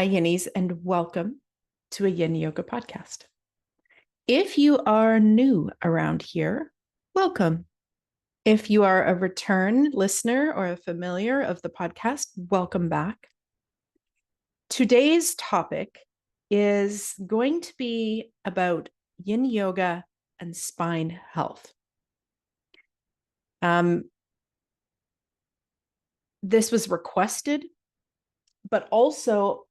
Hi, Yinnies, and welcome to a Yin Yoga podcast. If you are new around here, welcome. If you are a return listener or a familiar of the podcast, welcome back. Today's topic is going to be about Yin Yoga and spine health. This was requested, but also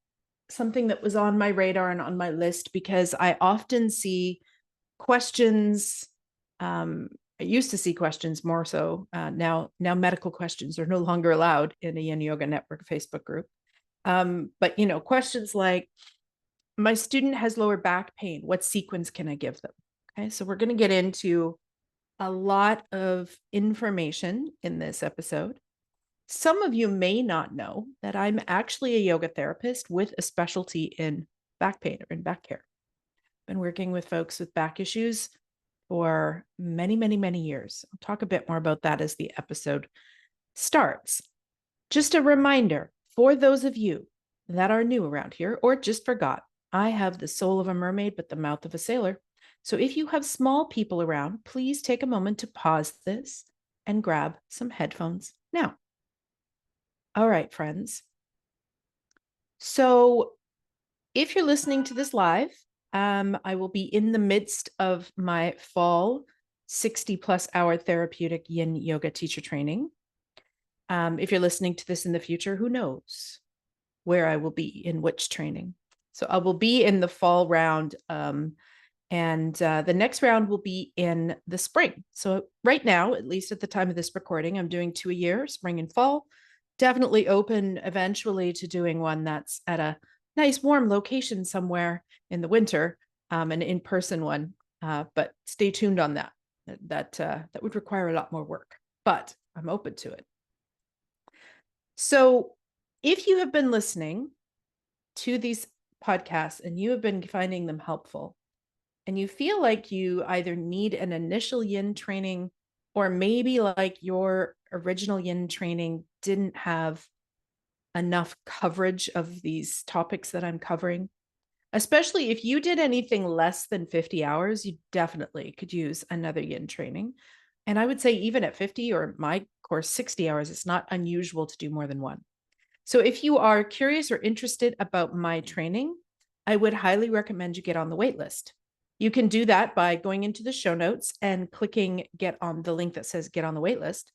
something that was on my radar and on my list because I often see questions. I used to see questions more so. Now medical questions are no longer allowed in a Yin Yoga Network Facebook group. But questions like, my student has lower back pain. What sequence can I give them? Okay, so we're going to get into a lot of information in this episode. Some of you may not know that I'm actually a yoga therapist with a specialty in back pain or in back care. Been working with folks with back issues for many, many, many years. I'll talk a bit more about that as the episode starts. Just a reminder for those of you that are new around here or just forgot, I have the soul of a mermaid, but the mouth of a sailor. So if you have small people around, please take a moment to pause this and grab some headphones now. All right, friends. So if you're listening to this live, I will be in the midst of my fall 60+ hour therapeutic Yin Yoga teacher training. If you're listening to this in the future, who knows where I will be in which training. So I will be in the fall round, and the next round will be in the spring. So right now, at least at the time of this recording, I'm doing 2 a year, spring and fall. Definitely open eventually to doing one that's at a nice warm location somewhere in the winter, an in-person one. But stay tuned on that. That would require a lot more work, but I'm open to it. So if you have been listening to these podcasts and you have been finding them helpful, and you feel like you either need an initial Yin training, or maybe like your original Yin training didn't have enough coverage of these topics that I'm covering, especially if you did anything less than 50 hours, you definitely could use another Yin training. And I would say even at 50, or my course 60 hours, it's not unusual to do more than one. So if you are curious or interested about my training, I would highly recommend you get on the wait list. You can do that by going into the show notes and clicking get on the link that says get on the wait list.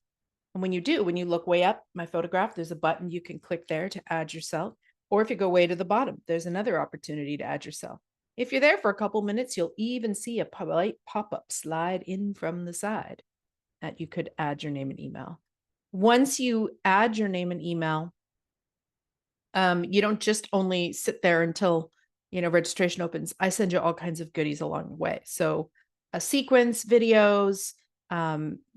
And when you look way up, my photograph, there's a button you can click there to add yourself. Or if you go way to the bottom, there's another opportunity to add yourself. If you're there for a couple minutes, you'll even see a polite pop-up slide in from the side that you could add your name and email. Once you add your name and email, you don't just only sit there until registration opens. I send you all kinds of goodies along the way. So a sequence, videos,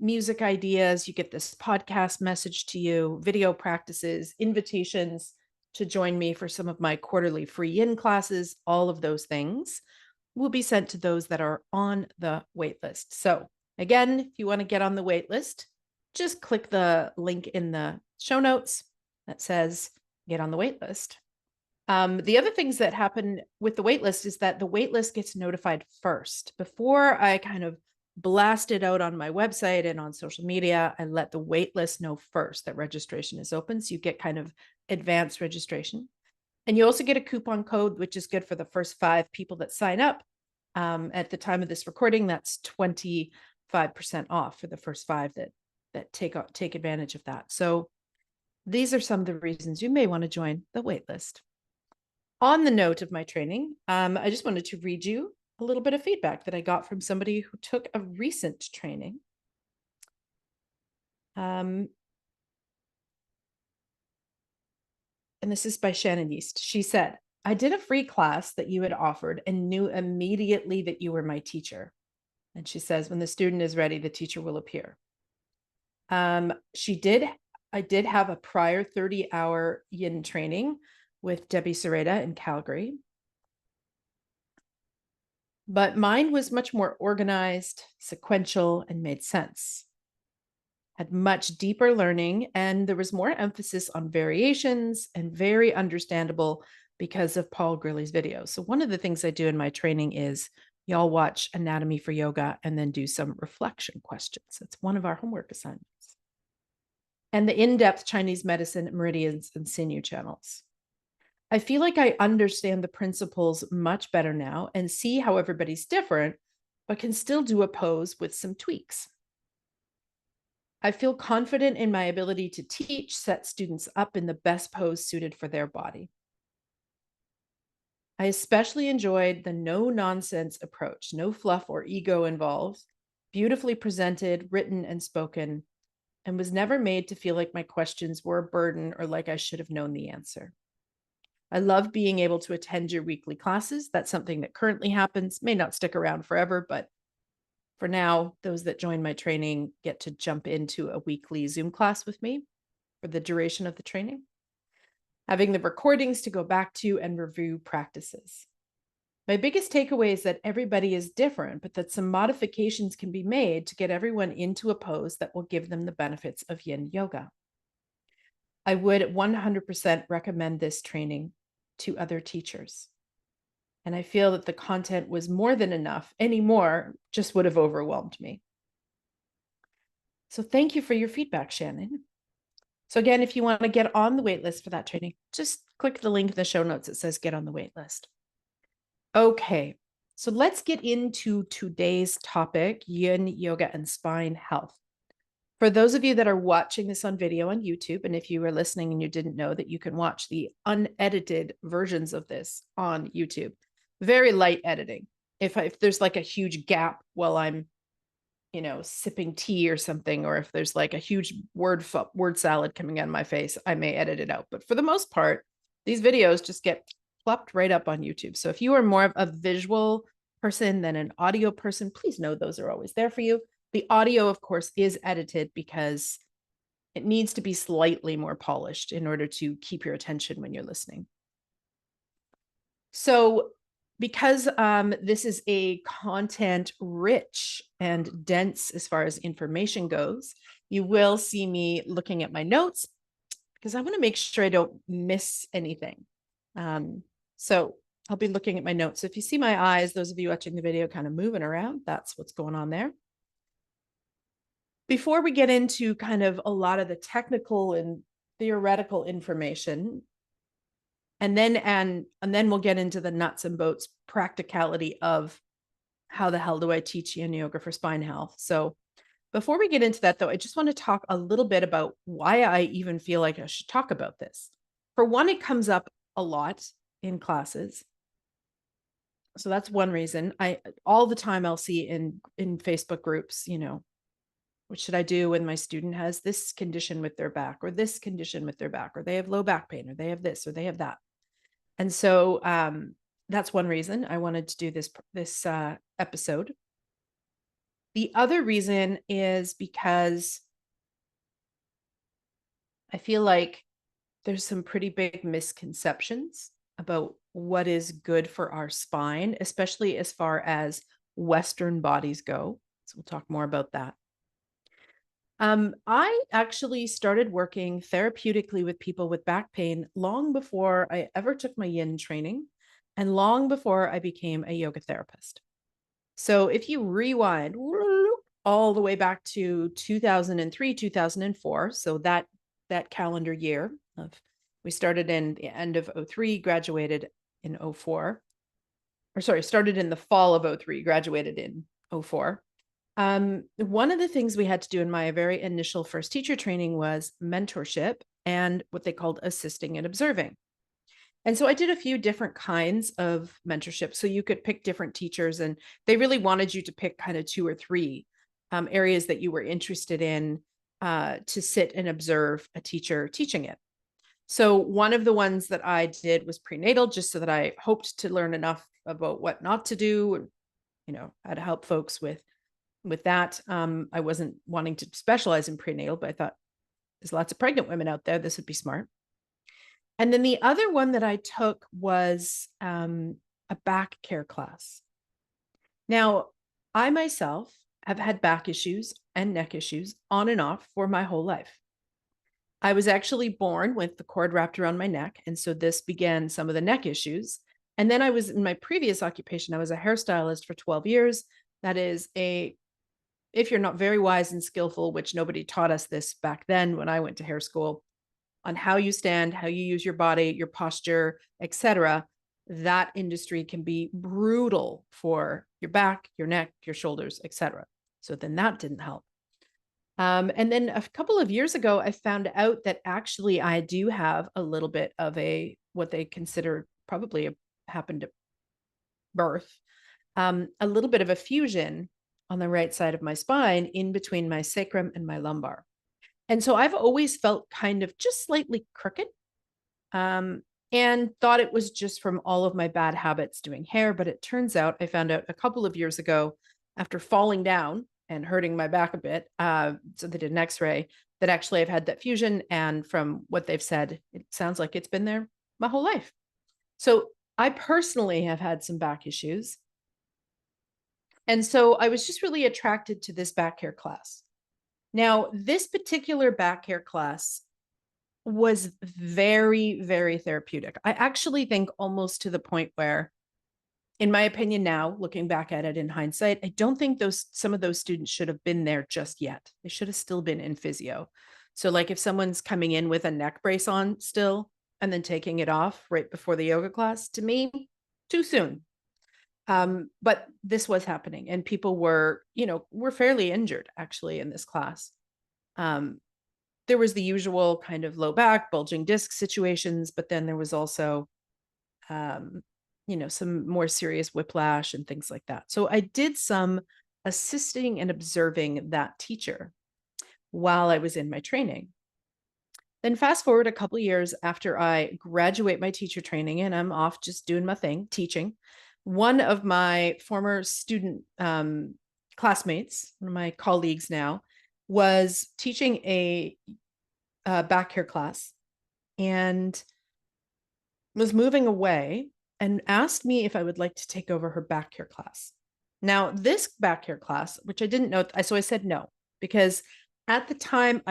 music ideas, you get this podcast message to you, video practices, invitations to join me for some of my quarterly free Yin classes. All of those things will be sent to those that are on the wait list. So again, if you want to get on the wait list, just click the link in the show notes that says get on the wait list. The other things that happen with the wait list is that the wait list gets notified first. Before I kind of blast it out on my website and on social media, I let the wait list know first that registration is open. So you get kind of advanced registration. And you also get a coupon code, which is good for the first 5 people that sign up. At the time of this recording, that's 25% off for the first 5 that take advantage of that. So these are some of the reasons you may want to join the waitlist. On the note of my training, I just wanted to read you a little bit of feedback that I got from somebody who took a recent training. And this is by Shannon Yeast. She said, I did a free class that you had offered and knew immediately that you were my teacher. And she says, when the student is ready, the teacher will appear. I did have a prior 30-hour Yin training with Debbie Sereda in Calgary. But mine was much more organized, sequential, and made sense. Had much deeper learning, and there was more emphasis on variations and very understandable because of Paul Grilly's videos. So one of the things I do in my training is y'all watch Anatomy for Yoga and then do some reflection questions. It's one of our homework assignments. And the in-depth Chinese medicine, meridians, and sinew channels. I feel like I understand the principles much better now and see how everybody's different, but can still do a pose with some tweaks. I feel confident in my ability to teach, set students up in the best pose suited for their body. I especially enjoyed the no-nonsense approach, no fluff or ego involved, beautifully presented, written, and spoken, and was never made to feel like my questions were a burden or like I should have known the answer. I love being able to attend your weekly classes. That's something that currently happens, may not stick around forever, but for now, those that join my training get to jump into a weekly Zoom class with me for the duration of the training. Having the recordings to go back to and review practices. My biggest takeaway is that everybody is different, but that some modifications can be made to get everyone into a pose that will give them the benefits of yin yoga. I would 100% recommend this training to other teachers. And I feel that the content was more than enough. Any more just would have overwhelmed me. So thank you for your feedback, Shannon. So again, if you want to get on the wait list for that training, just click the link in the show notes that says get on the wait list. Okay, so let's get into today's topic, yin yoga and spine health. For those of you that are watching this on video on YouTube, and if you were listening and you didn't know that you can watch the unedited versions of this on YouTube, very light editing. If there's like a huge gap while I'm, sipping tea or something, or if there's like a huge word salad coming out of my face, I may edit it out. But for the most part, these videos just get plopped right up on YouTube. So if you are more of a visual person than an audio person, please know those are always there for you. The audio, of course, is edited because it needs to be slightly more polished in order to keep your attention when you're listening. So because this is a content rich and dense as far as information goes, you will see me looking at my notes because I want to make sure I don't miss anything. So I'll be looking at my notes. So if you see my eyes, those of you watching the video kind of moving around, that's what's going on there. Before we get into kind of a lot of the technical and theoretical information, and then we'll get into the nuts and bolts practicality of how the hell do I teach yin yoga for spine health. So before we get into that, though, I just want to talk a little bit about why I even feel like I should talk about this. For one, it comes up a lot in classes. So that's one reason. All the time I'll see in Facebook groups, what should I do when my student has this condition with their back or this condition with their back, or they have low back pain, or they have this, or they have that. And so that's one reason I wanted to do this episode. The other reason is because I feel like there's some pretty big misconceptions about what is good for our spine, especially as far as Western bodies go. So we'll talk more about that. I actually started working therapeutically with people with back pain long before I ever took my yin training and long before I became a yoga therapist. So if you rewind all the way back to 2003, 2004, so that calendar year we started in the end of 03, graduated in 04, or sorry, started in the fall of 03, graduated in 04. One of the things we had to do in my very initial first teacher training was mentorship and what they called assisting and observing. And so I did a few different kinds of mentorship. So you could pick different teachers, and they really wanted you to pick kind of 2 or 3 areas that you were interested in to sit and observe a teacher teaching it. So one of the ones that I did was prenatal, just so that I hoped to learn enough about what not to do, and, how to help folks with that. I wasn't wanting to specialize in prenatal, but I thought there's lots of pregnant women out there. This would be smart. And then the other one that I took was a back care class. Now, I myself have had back issues and neck issues on and off for my whole life. I was actually born with the cord wrapped around my neck. And so this began some of the neck issues. And then I was in my previous occupation, I was a hairstylist for 12 years. That is if you're not very wise and skillful, which nobody taught us this back then when I went to hair school, on how you stand, how you use your body, your posture, etc., that industry can be brutal for your back, your neck, your shoulders, etc. So then that didn't help. And then a couple of years ago, I found out that actually I do have a little bit of what they consider probably happened at birth, a little bit of a fusion on the right side of my spine in between my sacrum and my lumbar. And so I've always felt kind of just slightly crooked, and thought it was just from all of my bad habits doing hair. But it turns out I found out a couple of years ago after falling down and hurting my back a bit. So they did an x-ray that actually I've had that fusion. And from what they've said, it sounds like it's been there my whole life. So I personally have had some back issues. And so I was just really attracted to this back care class. Now, this particular back care class was very, very therapeutic. I actually think almost to the point where, in my opinion now, looking back at it in hindsight, I don't think some of those students should have been there just yet. They should have still been in physio. So like if someone's coming in with a neck brace on still and then taking it off right before the yoga class, to me, too soon. But this was happening and people were fairly injured actually in this class. There was the usual kind of low back, bulging disc situations, but then there was also, some more serious whiplash and things like that. So I did some assisting and observing that teacher while I was in my training. Then fast forward a couple of years after I graduate my teacher training and I'm off just doing my thing, teaching. One of my former student classmates, one of my colleagues now, was teaching a back care class and was moving away and asked me if I would like to take over her back care class. Now, this back care class, which I didn't know, so I said no, because at the time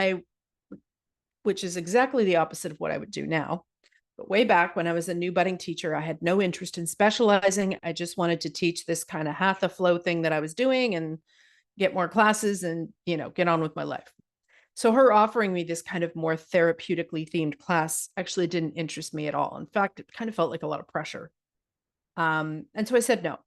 which is exactly the opposite of what I would do now. But way back when I was a new budding teacher, I had no interest in specializing. I just wanted to teach this kind of hatha flow thing that I was doing and get more classes and, get on with my life. So her offering me this kind of more therapeutically themed class actually didn't interest me at all. In fact, it kind of felt like a lot of pressure. And so I said no.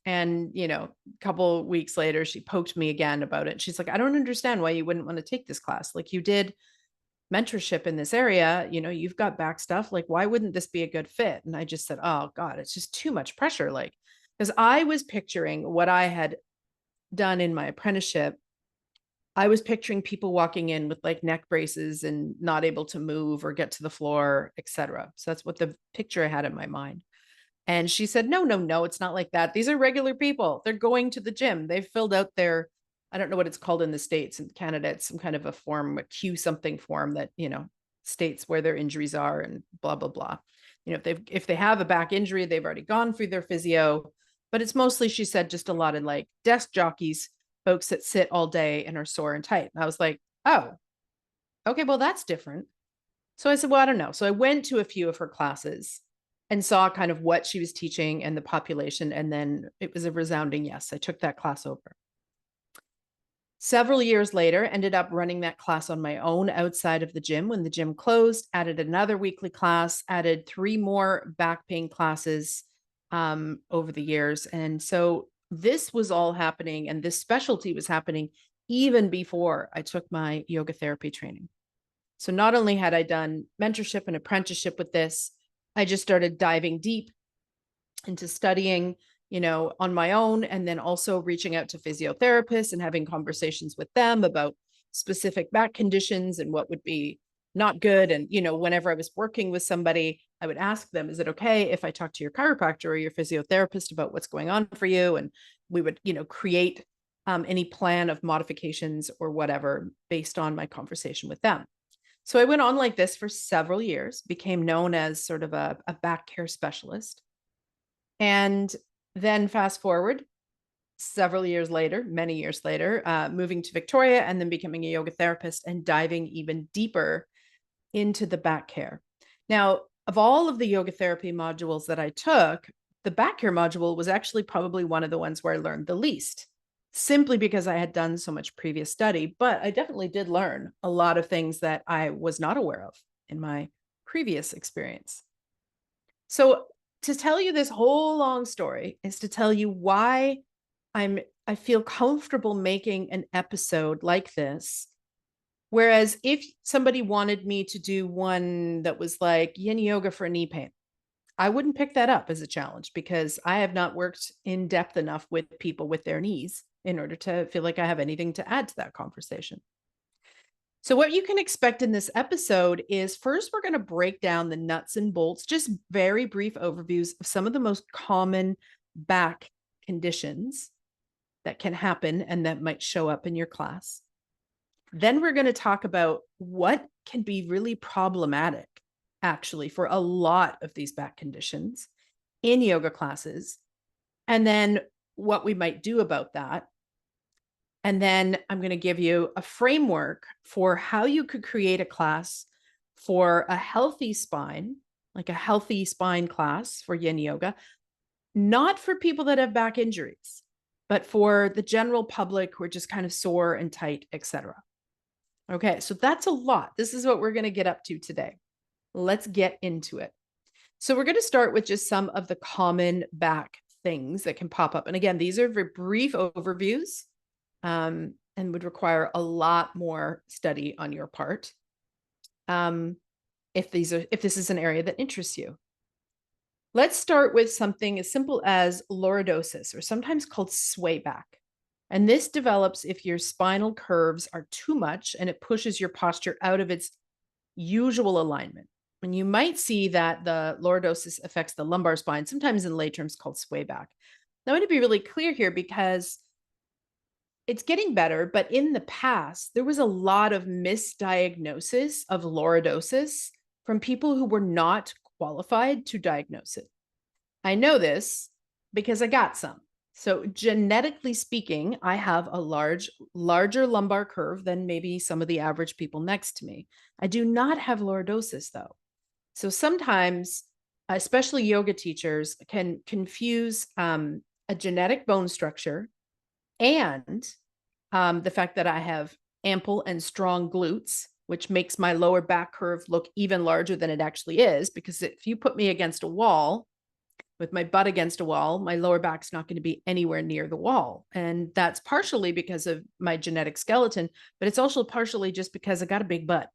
And, a couple of weeks later, she poked me again about it. She's like, I don't understand why you wouldn't want to take this class. Like you did mentorship in this area, you've got back stuff. Like, why wouldn't this be a good fit? And I just said, oh God, it's just too much pressure. Like, because I was picturing what I had done in my apprenticeship. I was picturing people walking in with like neck braces and not able to move or get to the floor, etc. So that's what the picture I had in my mind. And she said, no, no, no, it's not like that. These are regular people. They're going to the gym. They've filled out I don't know what it's called in the States. In Canada, it's some kind of a form, a Q something form that, states where their injuries are and blah, blah, blah. If they have a back injury, they've already gone through their physio, but it's mostly, she said, just a lot of like desk jockeys, folks that sit all day and are sore and tight. And I was like, oh, okay, well, that's different. So I said, well, I don't know. So I went to a few of her classes and saw kind of what she was teaching and the population. And then it was a resounding yes. I took that class over. Several years later, ended up running that class on my own outside of the gym when the gym closed, added another weekly class, added 3 more back pain classes over the years. And so this was all happening, and this specialty was happening even before I took my yoga therapy training. So not only had I done mentorship and apprenticeship with this, I just started diving deep into studying, on my own, and then also reaching out to physiotherapists and having conversations with them about specific back conditions and what would be not good. And, whenever I was working with somebody, I would ask them, is it okay if I talk to your chiropractor or your physiotherapist about what's going on for you? And we would, create any plan of modifications or whatever based on my conversation with them. So I went on like this for several years, became known as sort of a back care specialist. And then fast forward several years later, many years later, moving to Victoria and then becoming a yoga therapist and diving even deeper into the back care. Now, of all of the yoga therapy modules that I took, the back care module was actually probably one of the ones where I learned the least, simply because I had done so much previous study. But I definitely did learn a lot of things that I was not aware of in my previous experience. So to tell you this whole long story is to tell you why I feel comfortable making an episode like this. Whereas if somebody wanted me to do one that was like yin yoga for knee pain, I wouldn't pick that up as a challenge because I have not worked in depth enough with people with their knees in order to feel like I have anything to add to that conversation. So, what you can expect in this episode is first, we're going to break down the nuts and bolts, just very brief overviews of some of the most common back conditions that can happen and that might show up in your class. Then we're going to talk about what can be really problematic, actually, for a lot of these back conditions in yoga classes, and then what we might do about that. And then I'm going to give you a framework for how you could create a class for a healthy spine, like a healthy spine class for yin yoga, not for people that have back injuries, but for the general public who are just kind of sore and tight, etc. Okay, so that's a lot. This is what we're going to get up to today. Let's get into it. So we're going to start with just some of the common back things that can pop up. And again, these are very brief overviews and would require a lot more study on your part if this is an area that interests you. Let's start with something as simple as lordosis, or sometimes called sway back. And this develops if your spinal curves are too much and it pushes your posture out of its usual alignment. And you might see that the lordosis affects the lumbar spine, sometimes in lay terms called sway back. Now, I want to be really clear here because it's getting better, but in the past, there was a lot of misdiagnosis of lordosis from people who were not qualified to diagnose it. I know this because I got some. So genetically speaking, I have a larger lumbar curve than maybe some of the average people next to me. I do not have lordosis though. So sometimes, especially yoga teachers can confuse a genetic bone structure and the fact that I have ample and strong glutes, which makes my lower back curve look even larger than it actually is. Because if you put me against a wall, with my butt against a wall, my lower back's not going to be anywhere near the wall. And that's partially because of my genetic skeleton, but it's also partially just because I got a big butt.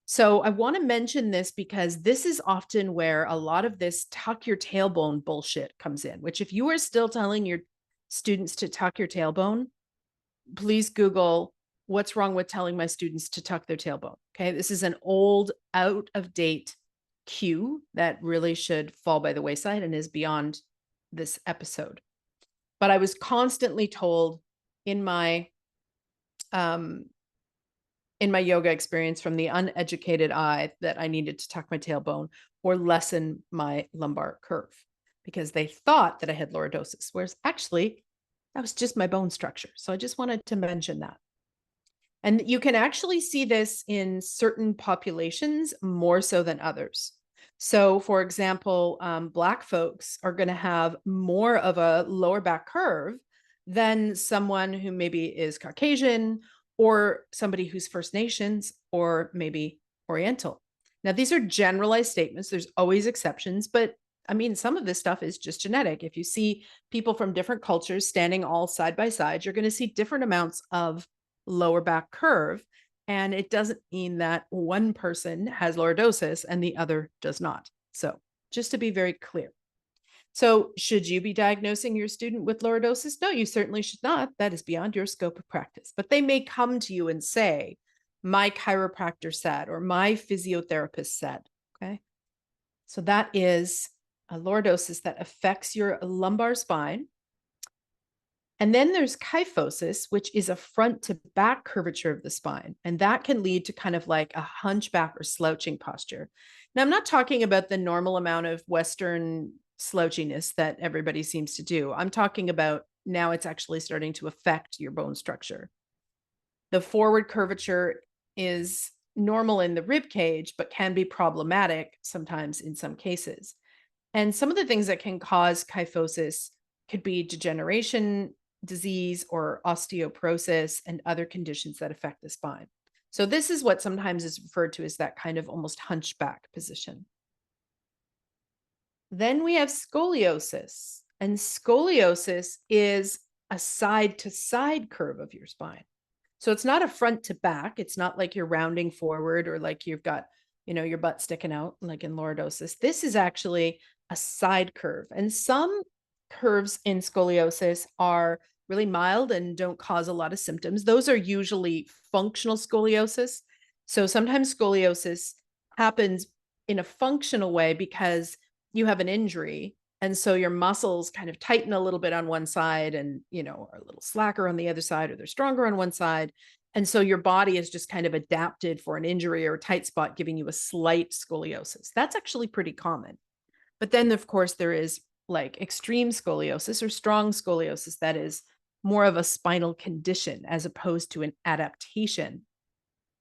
So I want to mention this because this is often where a lot of this tuck your tailbone bullshit comes in, which if you are still telling your students to tuck your tailbone, please Google what's wrong with telling my students to tuck their tailbone. Okay. This is an old, out of date cue that really should fall by the wayside and is beyond this episode. But I was constantly told in my yoga experience from the uneducated eye that I needed to tuck my tailbone or lessen my lumbar curve because they thought that I had lordosis, whereas actually that was just my bone structure. So I just wanted to mention that. And you can actually see this in certain populations more so than others. So, for example, Black folks are going to have more of a lower back curve than someone who maybe is Caucasian or somebody who's First Nations or maybe Oriental. Now, these are generalized statements. There's always exceptions, but I mean, some of this stuff is just genetic. If you see people from different cultures standing all side by side, you're going to see different amounts of lower back curve. And it doesn't mean that one person has lordosis and the other does not. So just to be very clear. So should you be diagnosing your student with lordosis? No, you certainly should not. That is beyond your scope of practice. But they may come to you and say, my chiropractor said, or my physiotherapist said, okay? So that is a lordosis that affects your lumbar spine. And then there's kyphosis, which is a front to back curvature of the spine. And that can lead to kind of like a hunchback or slouching posture. Now, I'm not talking about the normal amount of Western slouchiness that everybody seems to do. I'm talking about now it's actually starting to affect your bone structure. The forward curvature is normal in the rib cage, but can be problematic sometimes in some cases. And some of the things that can cause kyphosis could be degeneration, disease, or osteoporosis, and other conditions that affect the spine. So, this is what sometimes is referred to as that kind of almost hunchback position. Then we have scoliosis, and scoliosis is a side to side curve of your spine. So it's not a front to back. It's not like you're rounding forward or like you've got, your butt sticking out like in lordosis. This is actually a side curve. And some curves in scoliosis are really mild and don't cause a lot of symptoms. Those are usually functional scoliosis. So sometimes scoliosis happens in a functional way because you have an injury. And so your muscles kind of tighten a little bit on one side and, are a little slacker on the other side, or they're stronger on one side. And so your body is just kind of adapted for an injury or a tight spot, giving you a slight scoliosis. That's actually pretty common. But then, of course, there is like extreme scoliosis or strong scoliosis that is more of a spinal condition as opposed to an adaptation.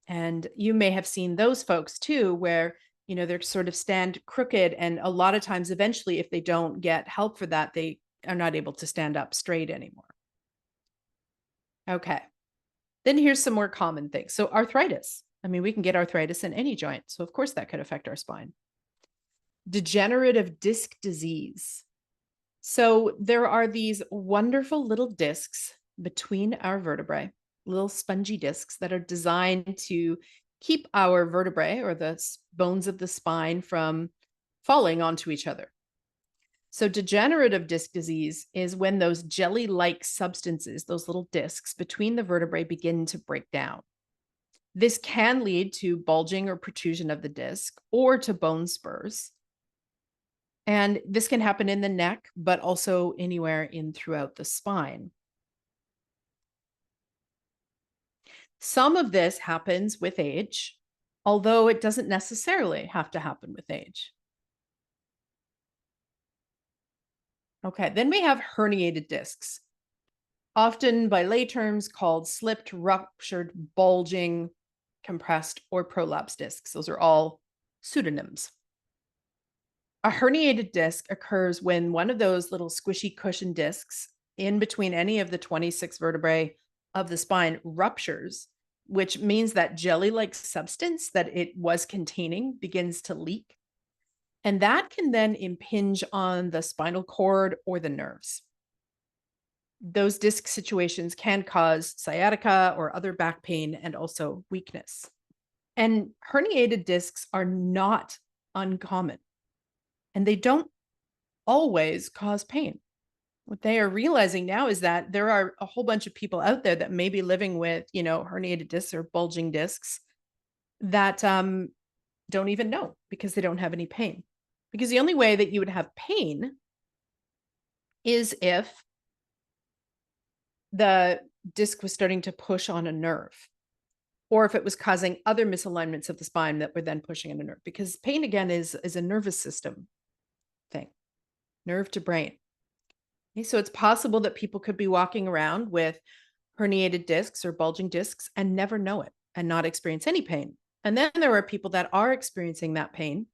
And you may have seen those folks too, where, they're sort of stand crooked. And a lot of times, eventually, if they don't get help for that, they are not able to stand up straight anymore. Okay. Then here's some more common things. So, arthritis. I mean, we can get arthritis in any joint. So, of course, that could affect our spine. Degenerative disc disease. So, there are these wonderful little discs between our vertebrae, little spongy discs that are designed to keep our vertebrae or the bones of the spine from falling onto each other. So, degenerative disc disease is when those jelly like substances, those little discs between the vertebrae, begin to break down. This can lead to bulging or protrusion of the disc or to bone spurs. And this can happen in the neck, but also anywhere in throughout the spine. Some of this happens with age, although it doesn't necessarily have to happen with age. Okay, then we have herniated discs, often by lay terms called slipped, ruptured, bulging, compressed, or prolapsed discs. Those are all pseudonyms. A herniated disc occurs when one of those little squishy cushion discs in between any of the 26 vertebrae of the spine ruptures, which means that jelly-like substance that it was containing begins to leak. And that can then impinge on the spinal cord or the nerves. Those disc situations can cause sciatica or other back pain and also weakness. And herniated discs are not uncommon, and they don't always cause pain. What they are realizing now is that there are a whole bunch of people out there that may be living with, herniated discs or bulging discs that don't even know because they don't have any pain. Because the only way that you would have pain is if the disc was starting to push on a nerve, or if it was causing other misalignments of the spine that were then pushing on a nerve. Because pain, again, is a nervous system thing, nerve to brain. Okay, so it's possible that people could be walking around with herniated discs or bulging discs and never know it and not experience any pain. And then there are people that are experiencing that pain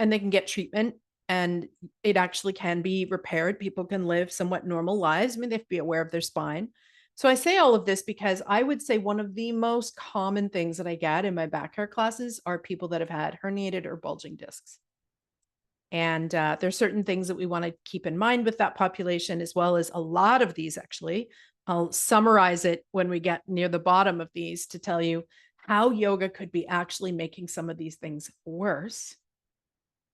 and they can get treatment and it actually can be repaired. People can live somewhat normal lives. I mean, they have to be aware of their spine. So I say all of this because I would say one of the most common things that I get in my back care classes are people that have had herniated or bulging discs. And there's certain things that we want to keep in mind with that population, as well as a lot of these, actually. I'll summarize it when we get near the bottom of these to tell you how yoga could be actually making some of these things worse.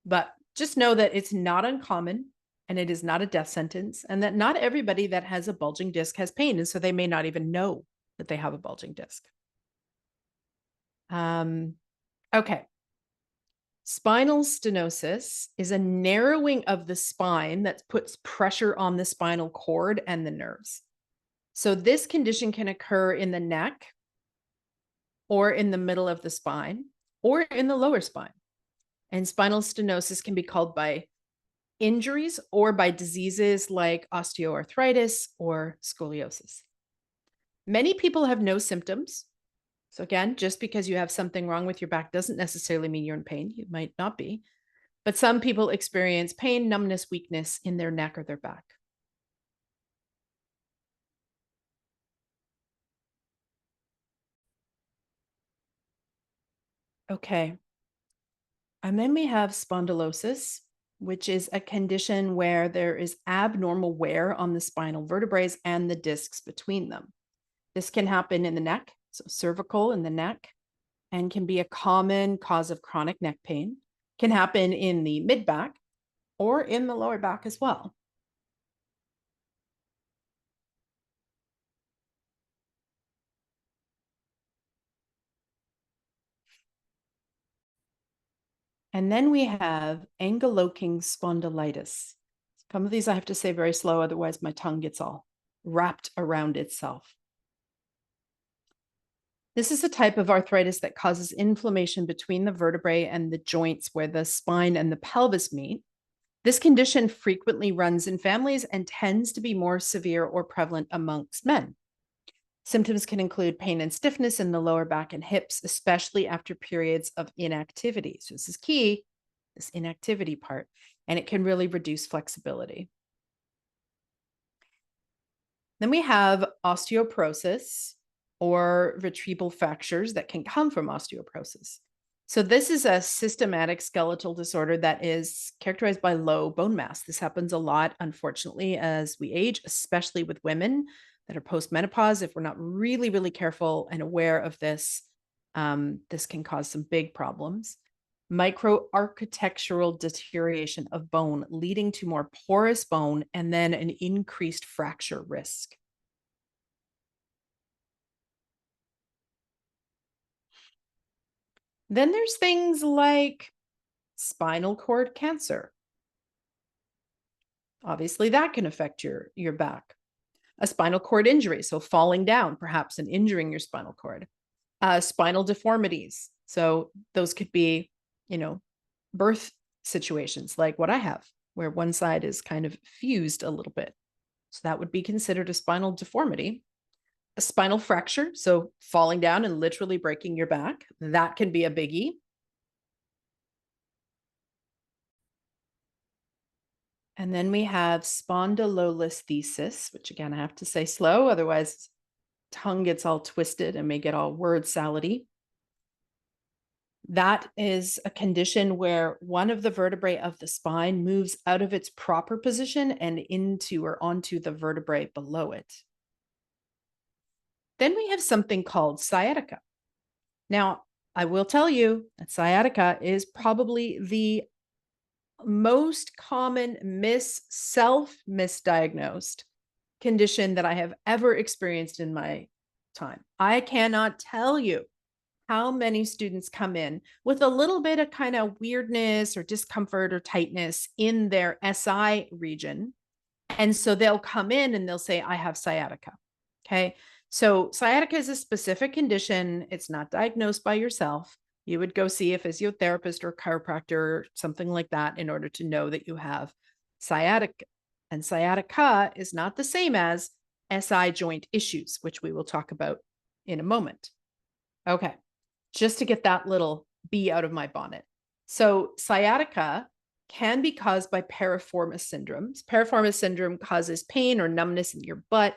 But just know that it's not uncommon and it is not a death sentence, and that not everybody that has a bulging disc has pain. And so they may not even know that they have a bulging disc. Okay. Spinal stenosis is a narrowing of the spine that puts pressure on the spinal cord and the nerves. So this condition can occur in the neck or in the middle of the spine or in the lower spine. And spinal stenosis can be caused by injuries or by diseases like osteoarthritis or scoliosis. Many people have no symptoms, So again, just because you have something wrong with your back doesn't necessarily mean you're in pain. You might not be. But some people experience pain, numbness, weakness in their neck or their back. Okay. And then we have spondylosis, which is a condition where there is abnormal wear on the spinal vertebrae and the discs between them. This can happen in the neck, so cervical in the neck, and can be a common cause of chronic neck pain. Can happen in the mid back or in the lower back as well. And then we have ankylosing spondylitis. Some of these I have to say very slow, otherwise my tongue gets all wrapped around itself. This is a type of arthritis that causes inflammation between the vertebrae and the joints where the spine and the pelvis meet. This condition frequently runs in families and tends to be more severe or prevalent amongst men. Symptoms can include pain and stiffness in the lower back and hips, especially after periods of inactivity. So, this is key, this inactivity part, and it can really reduce flexibility. Then we have osteoporosis or vertebral fractures that can come from osteoporosis. So, this is a systematic skeletal disorder that is characterized by low bone mass. This happens a lot, unfortunately, as we age, especially with women that are postmenopause. If we're not really, really careful and aware of this, this can cause some big problems. Microarchitectural deterioration of bone, leading to more porous bone and then an increased fracture risk. Then there's things like spinal cord cancer. Obviously, that can affect your back. A spinal cord injury, so falling down, perhaps, and injuring your spinal cord. Spinal deformities. So those could be, birth situations like what I have, where one side is kind of fused a little bit. So that would be considered a spinal deformity. A spinal fracture, so falling down and literally breaking your back, that can be a biggie. And then we have spondylolisthesis, which again, I have to say slow, otherwise tongue gets all twisted and may get all word salady. That is a condition where one of the vertebrae of the spine moves out of its proper position and into or onto the vertebrae below it. Then we have something called sciatica. Now, I will tell you that sciatica is probably the most common self-misdiagnosed condition that I have ever experienced in my time. I cannot tell you how many students come in with a little bit of kind of weirdness or discomfort or tightness in their SI region. And so they'll come in and they'll say, I have sciatica. Okay. So sciatica is a specific condition. It's not diagnosed by yourself. You would go see a physiotherapist or chiropractor or something like that in order to know that you have sciatica. And sciatica is not the same as SI joint issues, which we will talk about in a moment. Okay. Just to get that little bee out of my bonnet. So sciatica can be caused by piriformis syndromes. Piriformis syndrome causes pain or numbness in your butt,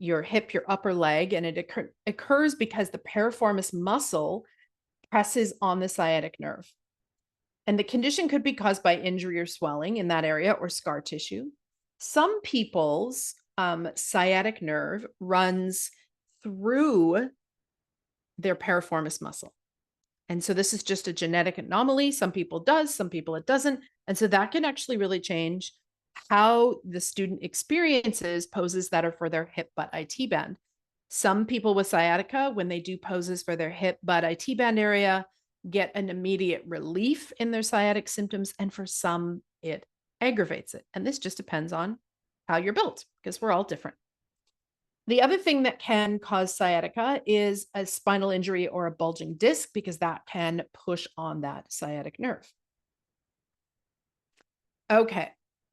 your hip, your upper leg, and it occurs because the piriformis muscle presses on the sciatic nerve. And the condition could be caused by injury or swelling in that area or scar tissue. Some people's sciatic nerve runs through their piriformis muscle. And so this is just a genetic anomaly. Some people does, some people it doesn't. And so that can actually really change how the student experiences poses that are for their hip, butt, IT band. Some people with sciatica, when they do poses for their hip, butt, IT band area, get an immediate relief in their sciatic symptoms. And for some, it aggravates it. And this just depends on how you're built because we're all different. The other thing that can cause sciatica is a spinal injury or a bulging disc because that can push on that sciatic nerve. Okay.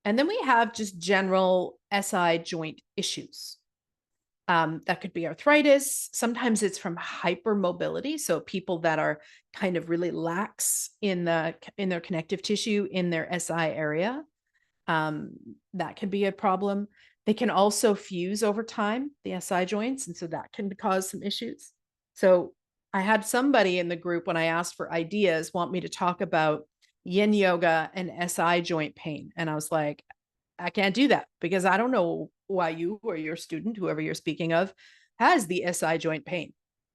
And then we have just general SI joint issues. That could be arthritis. Sometimes it's from hypermobility. So people that are kind of really lax in their connective tissue in their SI area, that can be a problem. They can also fuse over time, the SI joints, and so that can cause some issues. So I had somebody in the group, when I asked for ideas, want me to talk about yin yoga and SI joint pain. And I was like, I can't do that because I don't know why you or your student, whoever you're speaking of, has the SI joint pain.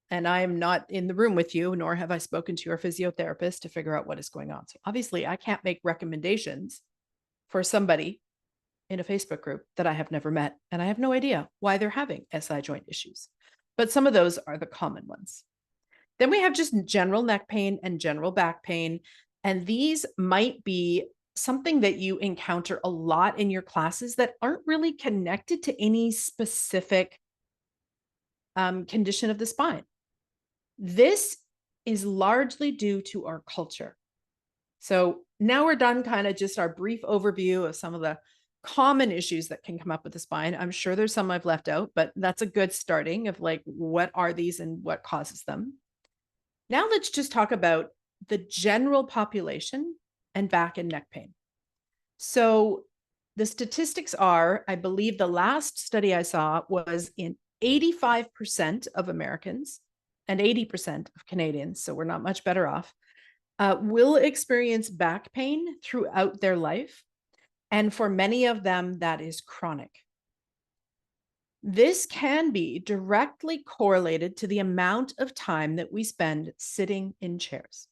And I am not in the room with you, nor have I spoken to your physiotherapist to figure out what is going on. So obviously, I can't make recommendations for somebody in a Facebook group that I have never met, and I have no idea why they're having SI joint issues. But some of those are the common ones. Then we have just general neck pain and general back pain. And these might be something that you encounter a lot in your classes that aren't really connected to any specific condition of the spine. This is largely due to our culture. So now we're done kind of just our brief overview of some of the common issues that can come up with the spine. I'm sure there's some I've left out, but that's a good starting of like, what are these and what causes them? Now let's just talk about the general population and back and neck pain. So the statistics are, I believe the last study I saw was in 85% of Americans and 80% of Canadians, so we're not much better off, will experience back pain throughout their life. And for many of them, that is chronic. This can be directly correlated to the amount of time that we spend sitting in chairs.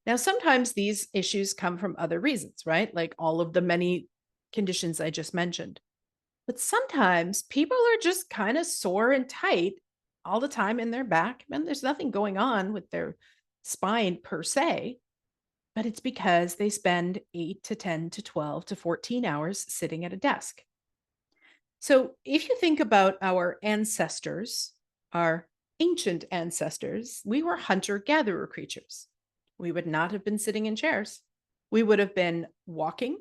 Now, sometimes these issues come from other reasons, right? Like all of the many conditions I just mentioned. But sometimes people are just kind of sore and tight all the time in their back, and there's nothing going on with their spine per se, but it's because they spend 8 to 10 to 12 to 14 hours sitting at a desk. So if you think about our ancestors, our ancient ancestors, we were hunter-gatherer creatures. We would not have been sitting in chairs. We would have been walking,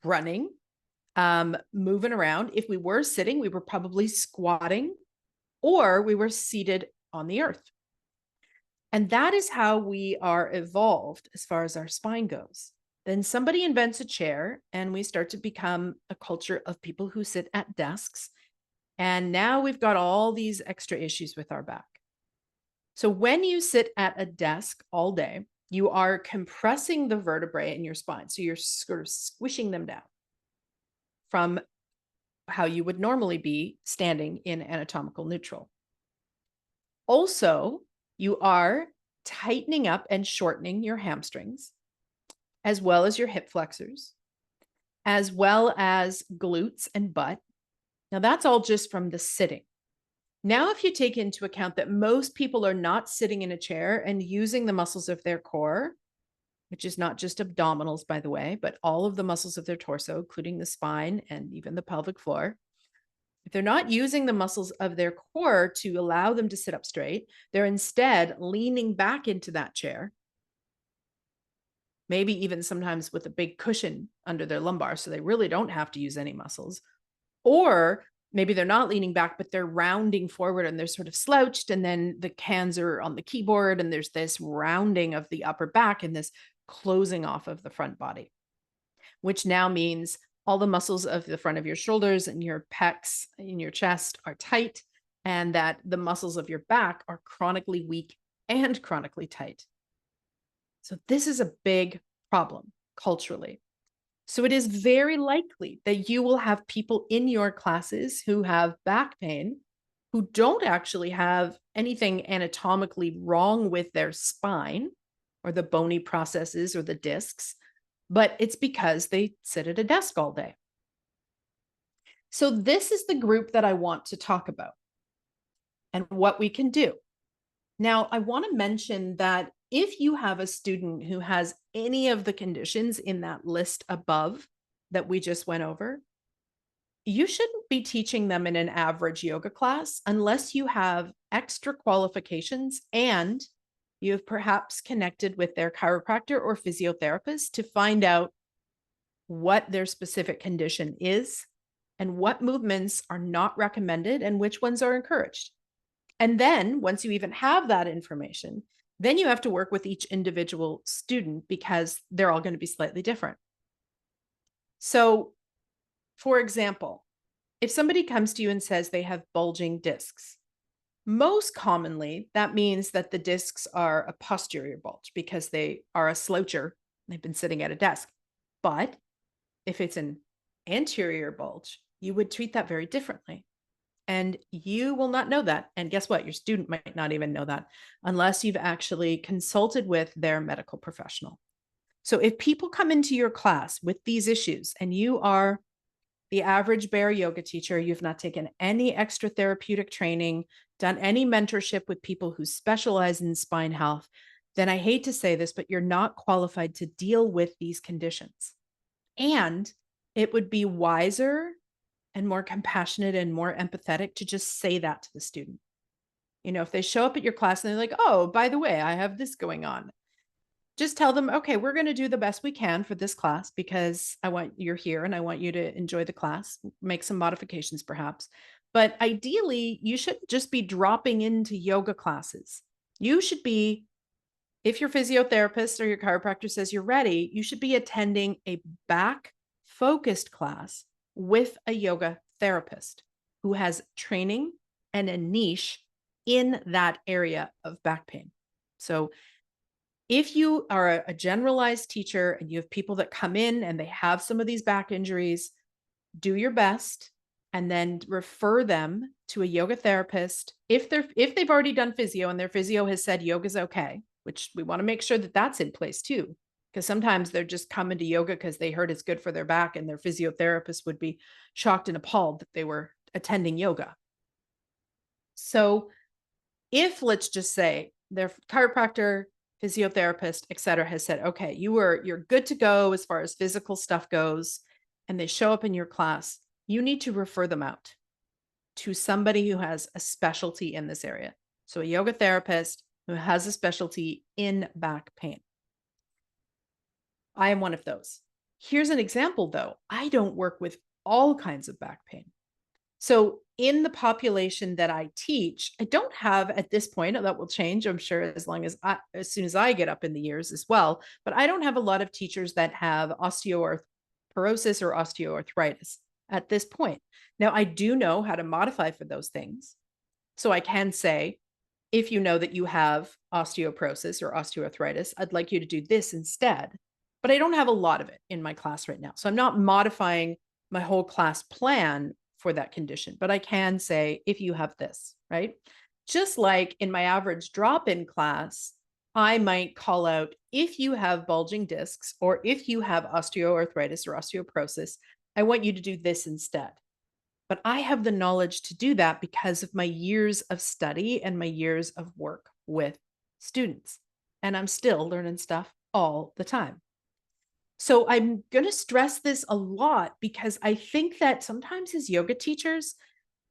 running, moving around. If we were sitting, we were probably squatting, or we were seated on the earth. And that is how we are evolved as far as our spine goes. Then somebody invents a chair and we start to become a culture of people who sit at desks. And now we've got all these extra issues with our back. So when you sit at a desk all day, you are compressing the vertebrae in your spine. So you're sort of squishing them down from how you would normally be standing in anatomical neutral. Also, you are tightening up and shortening your hamstrings, as well as your hip flexors, as well as glutes and butt. Now, that's all just from the sitting. Now, if you take into account that most people are not sitting in a chair and using the muscles of their core, which is not just abdominals, by the way, but all of the muscles of their torso, including the spine and even the pelvic floor. If they're not using the muscles of their core to allow them to sit up straight, they're instead leaning back into that chair, maybe even sometimes with a big cushion under their lumbar, so they really don't have to use any muscles. Or maybe they're not leaning back, but they're rounding forward and they're sort of slouched, and then the hands are on the keyboard and there's this rounding of the upper back and this closing off of the front body, which now means all the muscles of the front of your shoulders and your pecs in your chest are tight, and that the muscles of your back are chronically weak and chronically tight. So this is a big problem culturally. So it is very likely that you will have people in your classes who have back pain who don't actually have anything anatomically wrong with their spine or the bony processes or the discs, but it's because they sit at a desk all day. So this is the group that I want to talk about and what we can do. Now, I want to mention that if you have a student who has any of the conditions in that list above that we just went over, you shouldn't be teaching them in an average yoga class unless you have extra qualifications and you have perhaps connected with their chiropractor or physiotherapist to find out what their specific condition is and what movements are not recommended and which ones are encouraged. And then once you even have that information, then you have to work with each individual student because they're all going to be slightly different. So, for example, if somebody comes to you and says they have bulging discs, most commonly that means that the discs are a posterior bulge because they are a sloucher. They've been sitting at a desk. But if it's an anterior bulge, you would treat that very differently. And you will not know that. And guess what? Your student might not even know that unless you've actually consulted with their medical professional. So if people come into your class with these issues and you are the average bear yoga teacher, you've not taken any extra therapeutic training, done any mentorship with people who specialize in spine health, then I hate to say this, but you're not qualified to deal with these conditions. And it would be wiser and more compassionate and more empathetic to just say that to the student. You know, if they show up at your class and they're like, oh, by the way, I have this going on, just tell them, okay, we're going to do the best we can for this class because you're here and I want you to enjoy the class, make some modifications perhaps. But ideally, you shouldn't just be dropping into yoga classes. You should be, if your physiotherapist or your chiropractor says you're ready, you should be attending a back focused class with a yoga therapist who has training and a niche in that area of back pain. So if you are a generalized teacher and you have people that come in and they have some of these back injuries, do your best and then refer them to a yoga therapist. If they've already done physio and their physio has said yoga is okay, which we want to make sure that that's in place too, because sometimes they're just coming to yoga because they heard it's good for their back and their physiotherapist would be shocked and appalled that they were attending yoga. So if, let's just say, their chiropractor, physiotherapist, et cetera, has said, okay, you're good to go as far as physical stuff goes, and they show up in your class, you need to refer them out to somebody who has a specialty in this area. So a yoga therapist who has a specialty in back pain. I am one of those. Here's an example though. I don't work with all kinds of back pain. So in the population that I teach, I don't have at this point, that will change, I'm sure, as soon as I get up in the years as well, but I don't have a lot of teachers that have osteoporosis or osteoarthritis at this point. Now, I do know how to modify for those things. So I can say, if you know that you have osteoporosis or osteoarthritis, I'd like you to do this instead. But I don't have a lot of it in my class right now. So I'm not modifying my whole class plan for that condition, but I can say, if you have this, right? Just like in my average drop-in class, I might call out, if you have bulging discs or if you have osteoarthritis or osteoporosis, I want you to do this instead. But I have the knowledge to do that because of my years of study and my years of work with students. And I'm still learning stuff all the time. So I'm going to stress this a lot because I think that sometimes as yoga teachers,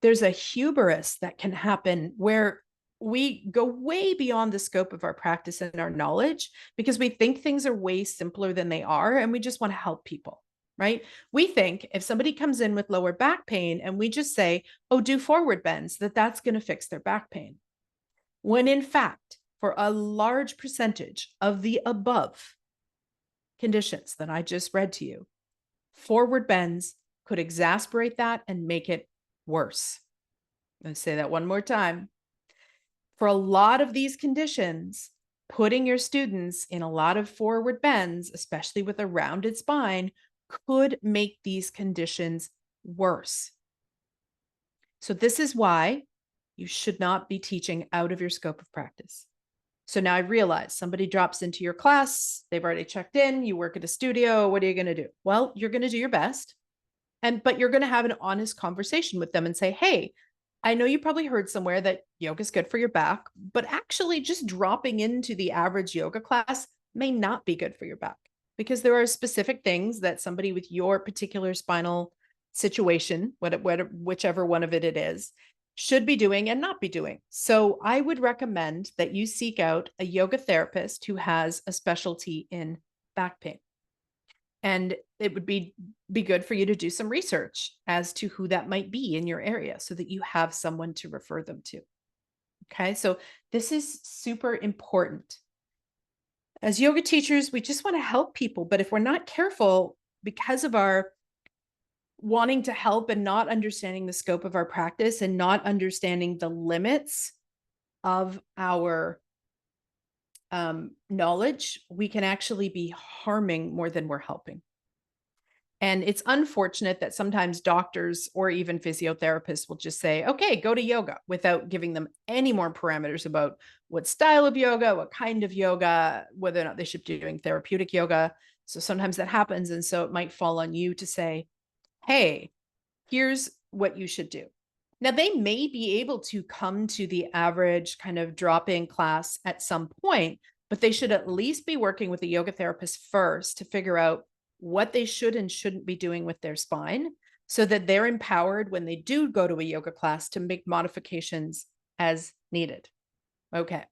there's a hubris that can happen where we go way beyond the scope of our practice and our knowledge because we think things are way simpler than they are and we just want to help people, right? We think if somebody comes in with lower back pain and we just say, oh, do forward bends, that's going to fix their back pain. When in fact, for a large percentage of the above conditions that I just read to you, forward bends could exacerbate that and make it worse. I'm going to say that one more time. For a lot of these conditions, putting your students in a lot of forward bends, especially with a rounded spine, could make these conditions worse. So this is why you should not be teaching out of your scope of practice. So now I realize somebody drops into your class, they've already checked in, you work at a studio, what are you going to do? Well, you're going to do your best. But you're going to have an honest conversation with them and say, hey, I know you probably heard somewhere that yoga is good for your back, but actually just dropping into the average yoga class may not be good for your back because there are specific things that somebody with your particular spinal situation, whichever one of it is, should be doing and not be doing. So I would recommend that you seek out a yoga therapist who has a specialty in back pain. And it would be good for you to do some research as to who that might be in your area so that you have someone to refer them to. Okay, so this is super important. As yoga teachers, we just want to help people, but if we're not careful, because of our wanting to help and not understanding the scope of our practice and not understanding the limits of our knowledge, we can actually be harming more than we're helping. And it's unfortunate that sometimes doctors or even physiotherapists will just say, okay, go to yoga without giving them any more parameters about what style of yoga, what kind of yoga, whether or not they should be doing therapeutic yoga. So sometimes that happens. And so it might fall on you to say, hey, here's what you should do. Now, they may be able to come to the average kind of drop-in class at some point, but they should at least be working with a yoga therapist first to figure out what they should and shouldn't be doing with their spine so that they're empowered when they do go to a yoga class to make modifications as needed. Okay,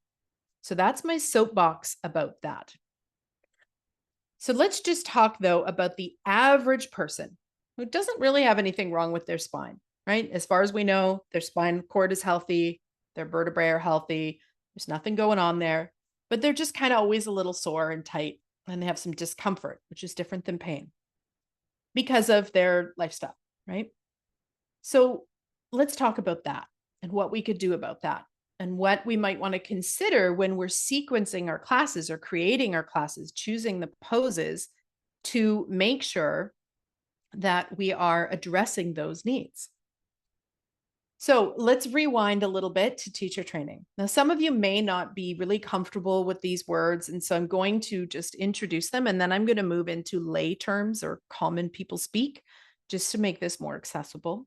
so that's my soapbox about that. So let's just talk, though, about the average person who doesn't really have anything wrong with their spine, right? As far as we know, their spine cord is healthy, their vertebrae are healthy, there's nothing going on there, but they're just kind of always a little sore and tight, and they have some discomfort, which is different than pain because of their lifestyle, right? So let's talk about that and what we could do about that and what we might want to consider when we're sequencing our classes or creating our classes, choosing the poses to make sure that we are addressing those needs. So let's rewind a little bit to teacher training. Now, some of you may not be really comfortable with these words, and so I'm going to just introduce them, and then I'm going to move into lay terms or common people speak, just to make this more accessible.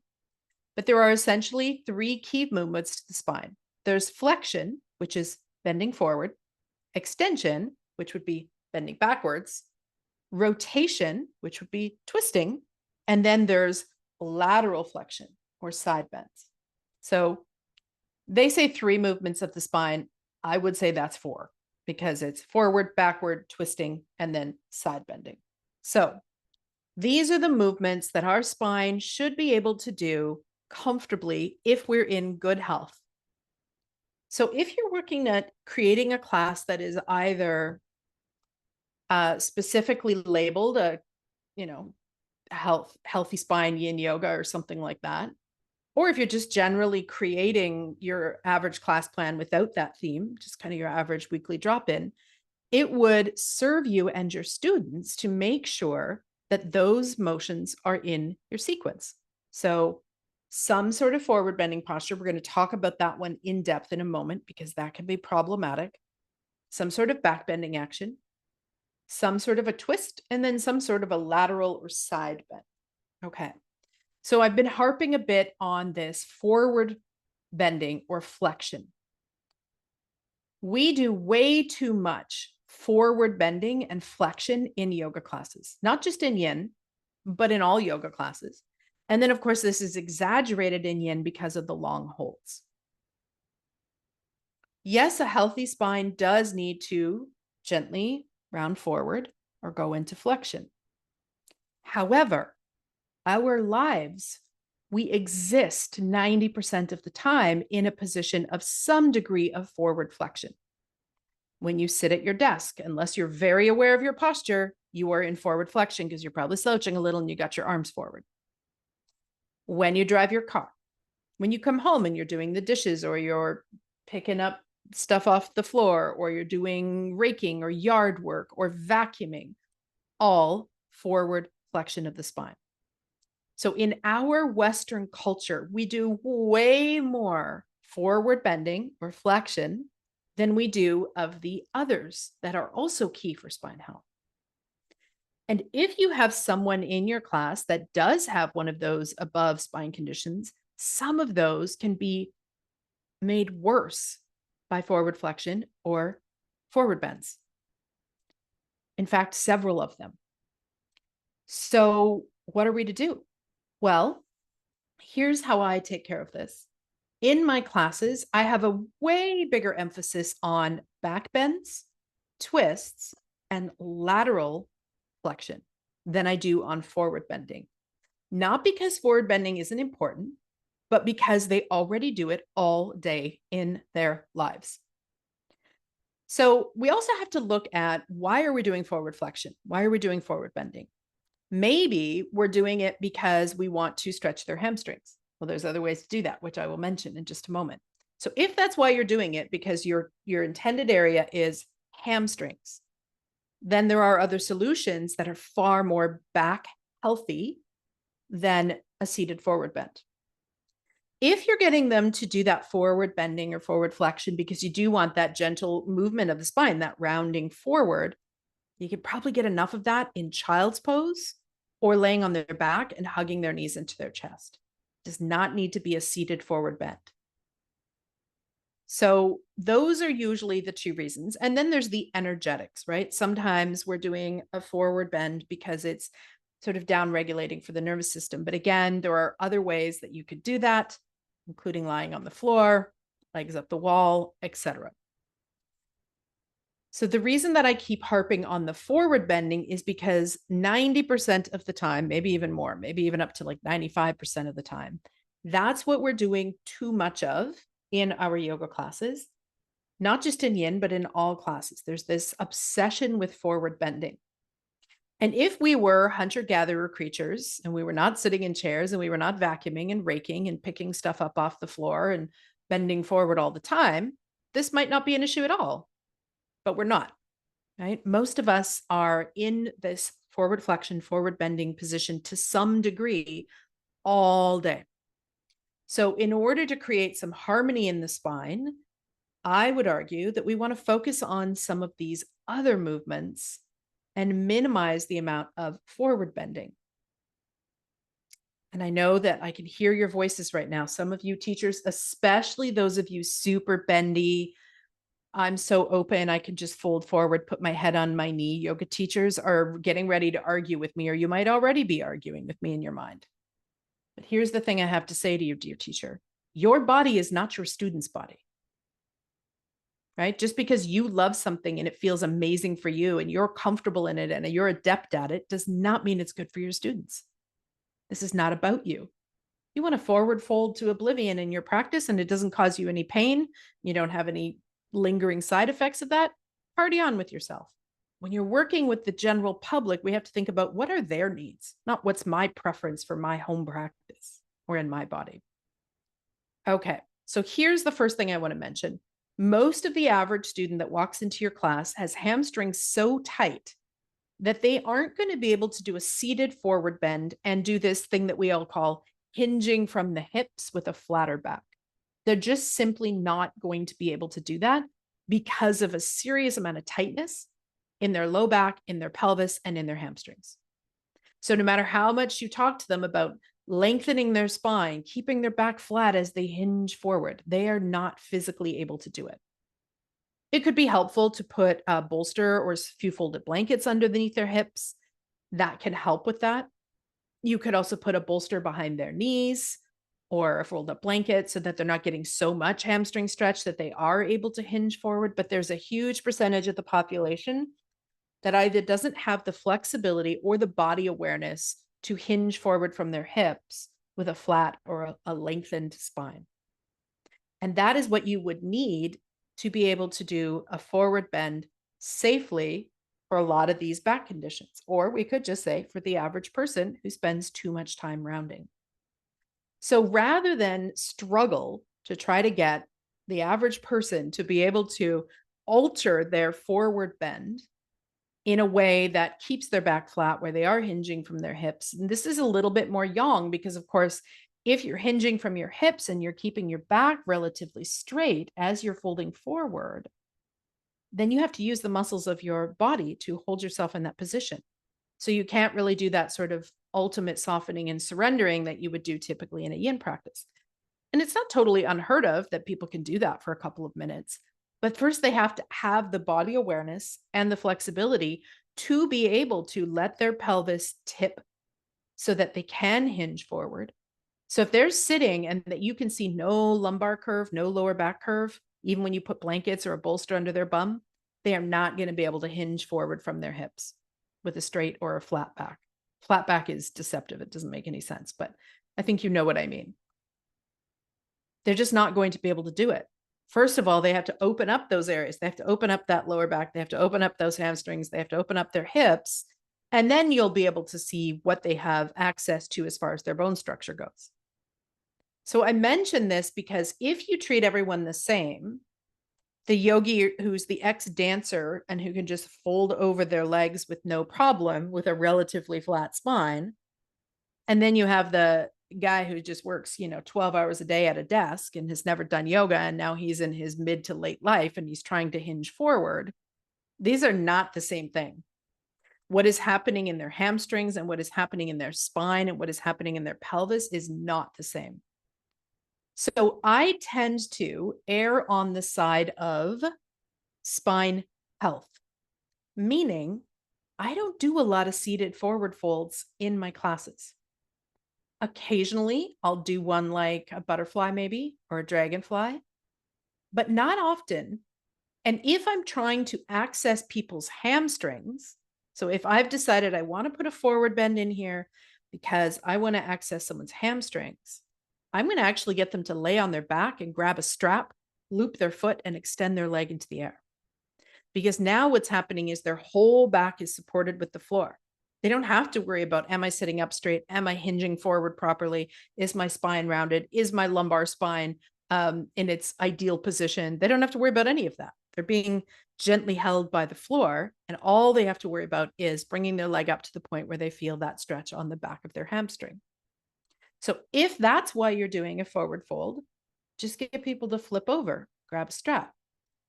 But there are essentially three key movements to the spine. There's flexion, which is bending forward, extension, which would be bending backwards, rotation, which would be twisting, and then there's lateral flexion or side bends. So they say three movements of the spine. I would say that's four because it's forward, backward, twisting, and then side bending. So these are the movements that our spine should be able to do comfortably if we're in good health. So if you're working at creating a class that is either specifically labeled a, healthy spine yin yoga or something like that, or if you're just generally creating your average class plan without that theme, just kind of your average weekly drop-in, it would serve you and your students to make sure that those motions are in your sequence. So some sort of forward bending posture, we're going to talk about that one in depth in a moment because that can be problematic. Some sort of back bending action, some sort of a twist, and then some sort of a lateral or side bend. Okay. So I've been harping a bit on this forward bending or flexion. We do way too much forward bending and flexion in yoga classes, not just in yin, but in all yoga classes. And then, of course, this is exaggerated in yin because of the long holds. Yes, a healthy spine does need to gently round forward or go into flexion. However, our lives, we exist 90% of the time in a position of some degree of forward flexion. When you sit at your desk, unless you're very aware of your posture, you are in forward flexion because you're probably slouching a little and you got your arms forward. When you drive your car, when you come home and you're doing the dishes or you're picking up stuff off the floor or you're doing raking or yard work or vacuuming, all forward flexion of the spine. So in our Western culture, we do way more forward bending or flexion than we do of the others that are also key for spine health. And if you have someone in your class that does have one of those above spine conditions, some of those can be made worse by forward flexion or forward bends. In fact, several of them. So what are we to do? Well, here's how I take care of this. In my classes, I have a way bigger emphasis on back bends, twists, and lateral flexion than I do on forward bending. Not because forward bending isn't important, but because they already do it all day in their lives. So we also have to look at, why are we doing forward flexion? Why are we doing forward bending? Maybe we're doing it because we want to stretch their hamstrings. Well, there's other ways to do that, which I will mention in just a moment. So if that's why you're doing it, because your intended area is hamstrings, then there are other solutions that are far more back healthy than a seated forward bend. If you're getting them to do that forward bending or forward flexion because you do want that gentle movement of the spine, that rounding forward, you could probably get enough of that in child's pose or laying on their back and hugging their knees into their chest. It does not need to be a seated forward bend. So those are usually the two reasons. And then there's the energetics, right? Sometimes we're doing a forward bend because it's sort of down regulating for the nervous system. But again, there are other ways that you could do that, including lying on the floor, legs up the wall, etc. So the reason that I keep harping on the forward bending is because 90% of the time, maybe even more, maybe even up to like 95% of the time, that's what we're doing too much of in our yoga classes, not just in yin, but in all classes. There's this obsession with forward bending. And if we were hunter-gatherer creatures and we were not sitting in chairs and we were not vacuuming and raking and picking stuff up off the floor and bending forward all the time, this might not be an issue at all. But we're not, right? Most of us are in this forward flexion, forward bending position to some degree all day. So in order to create some harmony in the spine, I would argue that we want to focus on some of these other movements and minimize the amount of forward bending. And I know that I can hear your voices right now. Some of you teachers, especially those of you super bendy, I'm so open, I can just fold forward, put my head on my knee. Yoga teachers are getting ready to argue with me, or you might already be arguing with me in your mind. But here's the thing I have to say to you, dear teacher. Your body is not your student's body, right? Just because you love something and it feels amazing for you and you're comfortable in it and you're adept at it does not mean it's good for your students. This is not about you. You want to forward fold to oblivion in your practice and it doesn't cause you any pain. You don't have any lingering side effects of that. Party on with yourself. When you're working with the general public, we have to think about, what are their needs, not what's my preference for my home practice or in my body. Okay, so here's the first thing I want to mention. Most of the average student that walks into your class has hamstrings so tight that they aren't going to be able to do a seated forward bend and do this thing that we all call hinging from the hips with a flatter back. They're just simply not going to be able to do that because of a serious amount of tightness in their low back, in their pelvis, and in their hamstrings. So no matter how much you talk to them about lengthening their spine, keeping their back flat as they hinge forward, they are not physically able to do it. It could be helpful to put a bolster or a few folded blankets underneath their hips. That can help with that. You could also put a bolster behind their knees or a fold up blanket so that they're not getting so much hamstring stretch that they are able to hinge forward. But there's a huge percentage of the population that either doesn't have the flexibility or the body awareness to hinge forward from their hips with a flat or a lengthened spine. And that is what you would need to be able to do a forward bend safely for a lot of these back conditions. Or we could just say for the average person who spends too much time rounding. So rather than struggle to try to get the average person to be able to alter their forward bend in a way that keeps their back flat where they are hinging from their hips. And this is a little bit more yang because, of course, if you're hinging from your hips and you're keeping your back relatively straight as you're folding forward, then you have to use the muscles of your body to hold yourself in that position. So you can't really do that sort of ultimate softening and surrendering that you would do typically in a yin practice. And it's not totally unheard of that people can do that for a couple of minutes. But first, they have to have the body awareness and the flexibility to be able to let their pelvis tip so that they can hinge forward. So if they're sitting and that you can see no lumbar curve, no lower back curve, even when you put blankets or a bolster under their bum, they are not going to be able to hinge forward from their hips with a straight or a flat back. Flat back is deceptive. It doesn't make any sense, but I think you know what I mean. They're just not going to be able to do it. First of all, they have to open up those areas. They have to open up that lower back. They have to open up those hamstrings. They have to open up their hips. And then you'll be able to see what they have access to as far as their bone structure goes. So I mention this because if you treat everyone the same, the yogi who's the ex-dancer and who can just fold over their legs with no problem with a relatively flat spine, and then you have the guy who just works, 12 hours a day at a desk and has never done yoga, and now he's in his mid to late life and he's trying to hinge forward. These are not the same thing. What is happening in their hamstrings and what is happening in their spine and what is happening in their pelvis is not the same. So I tend to err on the side of spine health, meaning I don't do a lot of seated forward folds in my classes. Occasionally, I'll do one like a butterfly maybe, or a dragonfly, but not often. And if I'm trying to access people's hamstrings, so if I've decided I want to put a forward bend in here because I want to access someone's hamstrings, I'm going to actually get them to lay on their back and grab a strap, loop their foot, and extend their leg into the air. Because now what's happening is their whole back is supported with the floor. They don't have to worry about, am I sitting up straight? Am I hinging forward properly? Is my spine rounded? Is my lumbar spine in its ideal position? They don't have to worry about any of that. They're being gently held by the floor, and all they have to worry about is bringing their leg up to the point where they feel that stretch on the back of their hamstring. So if that's why you're doing a forward fold, just get people to flip over, grab a strap.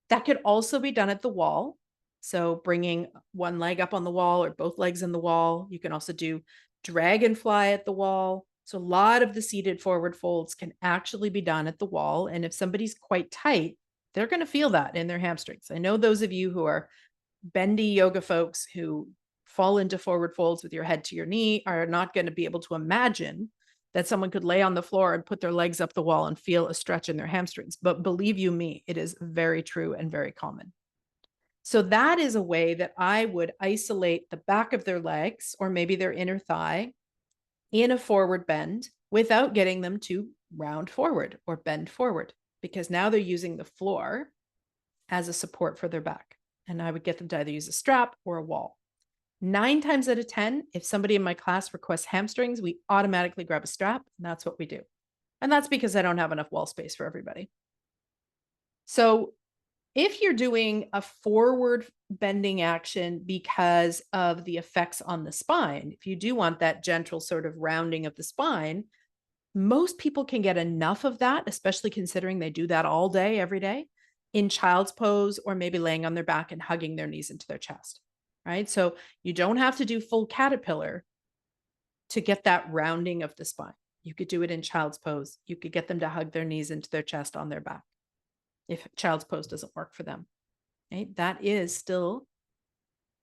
That could also be done at the wall. So bringing one leg up on the wall or both legs in the wall. You can also do dragonfly at the wall. So a lot of the seated forward folds can actually be done at the wall. And if somebody's quite tight, they're going to feel that in their hamstrings. I know those of you who are bendy yoga folks who fall into forward folds with your head to your knee are not going to be able to imagine that someone could lay on the floor and put their legs up the wall and feel a stretch in their hamstrings. But believe you me, it is very true and very common. So that is a way that I would isolate the back of their legs or maybe their inner thigh in a forward bend without getting them to round forward or bend forward, because now they're using the floor as a support for their back. And I would get them to either use a strap or a wall. 9 times out of 10, if somebody in my class requests hamstrings, we automatically grab a strap, and that's what we do. And that's because I don't have enough wall space for everybody. So if you're doing a forward bending action because of the effects on the spine, if you do want that gentle sort of rounding of the spine, most people can get enough of that, especially considering they do that all day, every day, in child's pose or maybe laying on their back and hugging their knees into their chest, right? So you don't have to do full caterpillar to get that rounding of the spine. You could do it in child's pose. You could get them to hug their knees into their chest on their back if child's pose doesn't work for them, right? That is still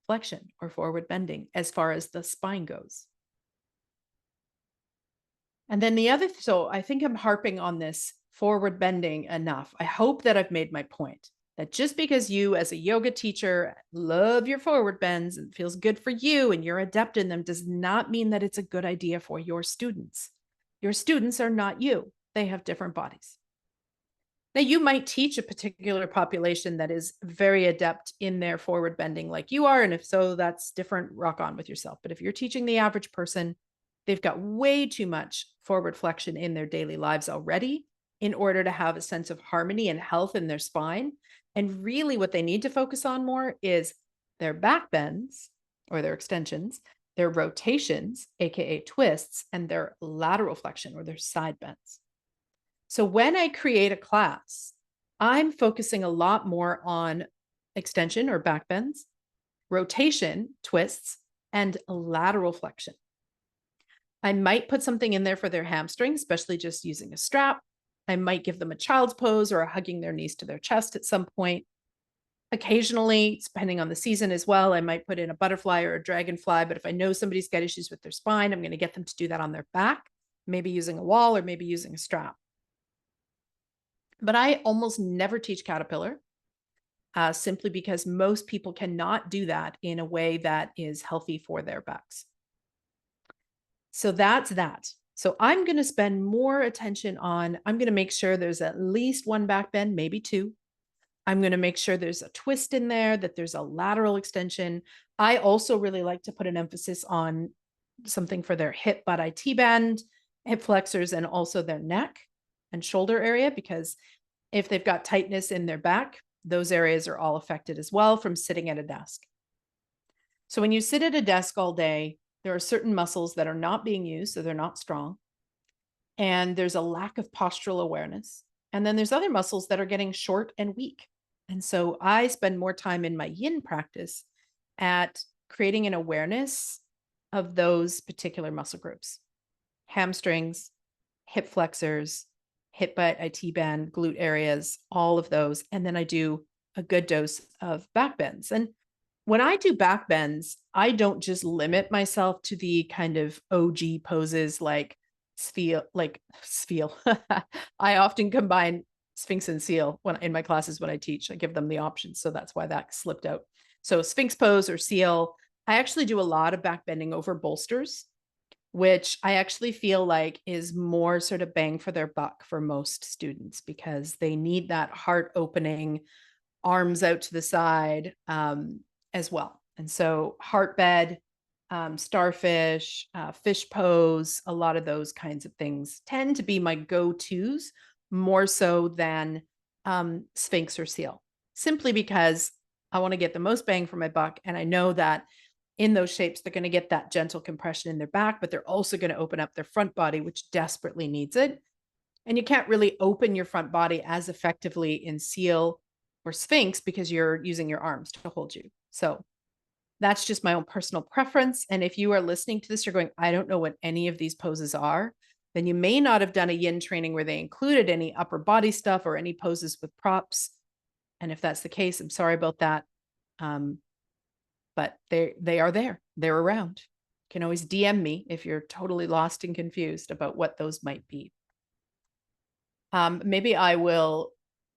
flexion or forward bending as far as the spine goes. And then the other, so I think I'm harping on this forward bending enough. I hope that I've made my point that just because you as a yoga teacher love your forward bends and feels good for you and you're adept in them does not mean that it's a good idea for your students. Your students are not you. They have different bodies. Now, you might teach a particular population that is very adept in their forward bending like you are. And if so, that's different, rock on with yourself. But if you're teaching the average person, they've got way too much forward flexion in their daily lives already in order to have a sense of harmony and health in their spine. And really what they need to focus on more is their back bends or their extensions, their rotations, AKA twists, and their lateral flexion or their side bends. So when I create a class, I'm focusing a lot more on extension or back bends, rotation, twists, and lateral flexion. I might put something in there for their hamstring, especially just using a strap. I might give them a child's pose or a hugging their knees to their chest at some point. Occasionally, depending on the season as well, I might put in a butterfly or a dragonfly. But if I know somebody's got issues with their spine, I'm going to get them to do that on their back, maybe using a wall or maybe using a strap. But I almost never teach caterpillar simply because most people cannot do that in a way that is healthy for their backs. So that's that. So I'm going to spend more attention on, I'm going to make sure there's at least one back bend, maybe two. I'm going to make sure there's a twist in there, that there's a lateral extension. I also really like to put an emphasis on something for their hip butt IT band, hip flexors, and also their neck and shoulder area, because if they've got tightness in their back, those areas are all affected as well from sitting at a desk. So when you sit at a desk all day, there are certain muscles that are not being used, so they're not strong. And there's a lack of postural awareness. And then there's other muscles that are getting short and weak. And so I spend more time in my yin practice at creating an awareness of those particular muscle groups: hamstrings, hip flexors, hip butt, IT band, glute areas, all of those. And then I do a good dose of back bends. And when I do back bends, I don't just limit myself to the kind of OG poses like Spheal. I often combine Sphinx and Seal when in my classes when I teach. I give them the options, so that's why that slipped out. So Sphinx pose or Seal. I actually do a lot of back bending over bolsters, which I actually feel like is more sort of bang for their buck for most students, because they need that heart opening, arms out to the side as well. And so heart bed, starfish, fish pose, a lot of those kinds of things tend to be my go-tos more so than Sphinx or Seal, simply because I want to get the most bang for my buck. And I know that in those shapes, they're going to get that gentle compression in their back, but they're also going to open up their front body, which desperately needs it. And you can't really open your front body as effectively in Seal or Sphinx because you're using your arms to hold you. So that's just my own personal preference. And if you are listening to this, you're going, I don't know what any of these poses are, then you may not have done a yin training where they included any upper body stuff or any poses with props. And if that's the case, I'm sorry about that. But they are there. They're around. You can always DM me if you're totally lost and confused about what those might be. Maybe I will,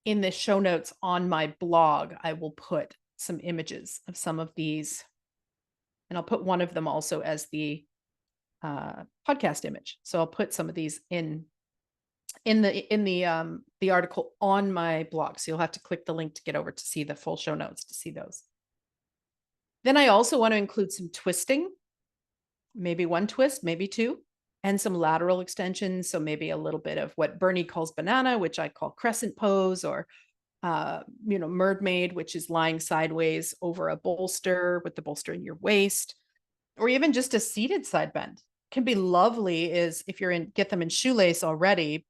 in the show notes on my blog, I will put some images of some of these, and I'll put one of them also as the podcast image. So I'll put some of these in the article on my blog. So you'll have to click the link to get over to see the full show notes to see those. Then I also want to include some twisting, maybe one twist, maybe two, and some lateral extensions. So maybe a little bit of what Bernie calls banana, which I call crescent pose, or mermaid, which is lying sideways over a bolster with the bolster in your waist, or even just a seated side bend. Can be lovely is if you're get them in shoelace already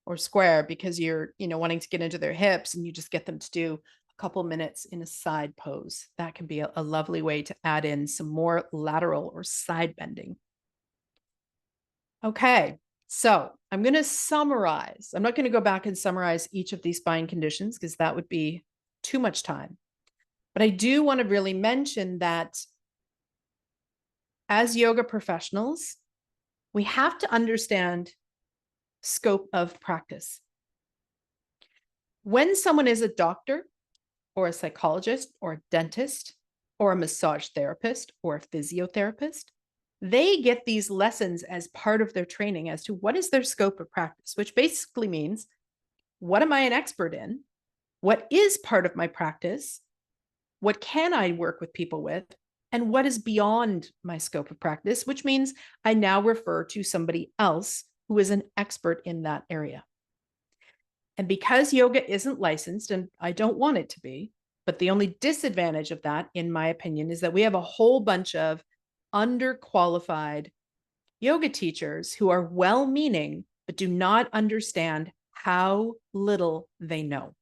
or square because you're, wanting to get into their hips, and you just get them to do a couple minutes in a side pose. That can be a lovely way to add in some more lateral or side bending. Okay, so I'm going to summarize. I'm not going to go back and summarize each of these spine conditions because that would be too much time. But I do want to really mention that as yoga professionals, we have to understand scope of practice. When someone is a doctor or a psychologist or a dentist or a massage therapist or a physiotherapist, they get these lessons as part of their training as to what is their scope of practice, which basically means, what am I an expert in? What is part of my practice? What can I work with people with? And what is beyond my scope of practice, which means I now refer to somebody else who is an expert in that area. And because yoga isn't licensed, and I don't want it to be, but the only disadvantage of that, in my opinion, is that we have a whole bunch of underqualified yoga teachers who are well-meaning, but do not understand how little they know.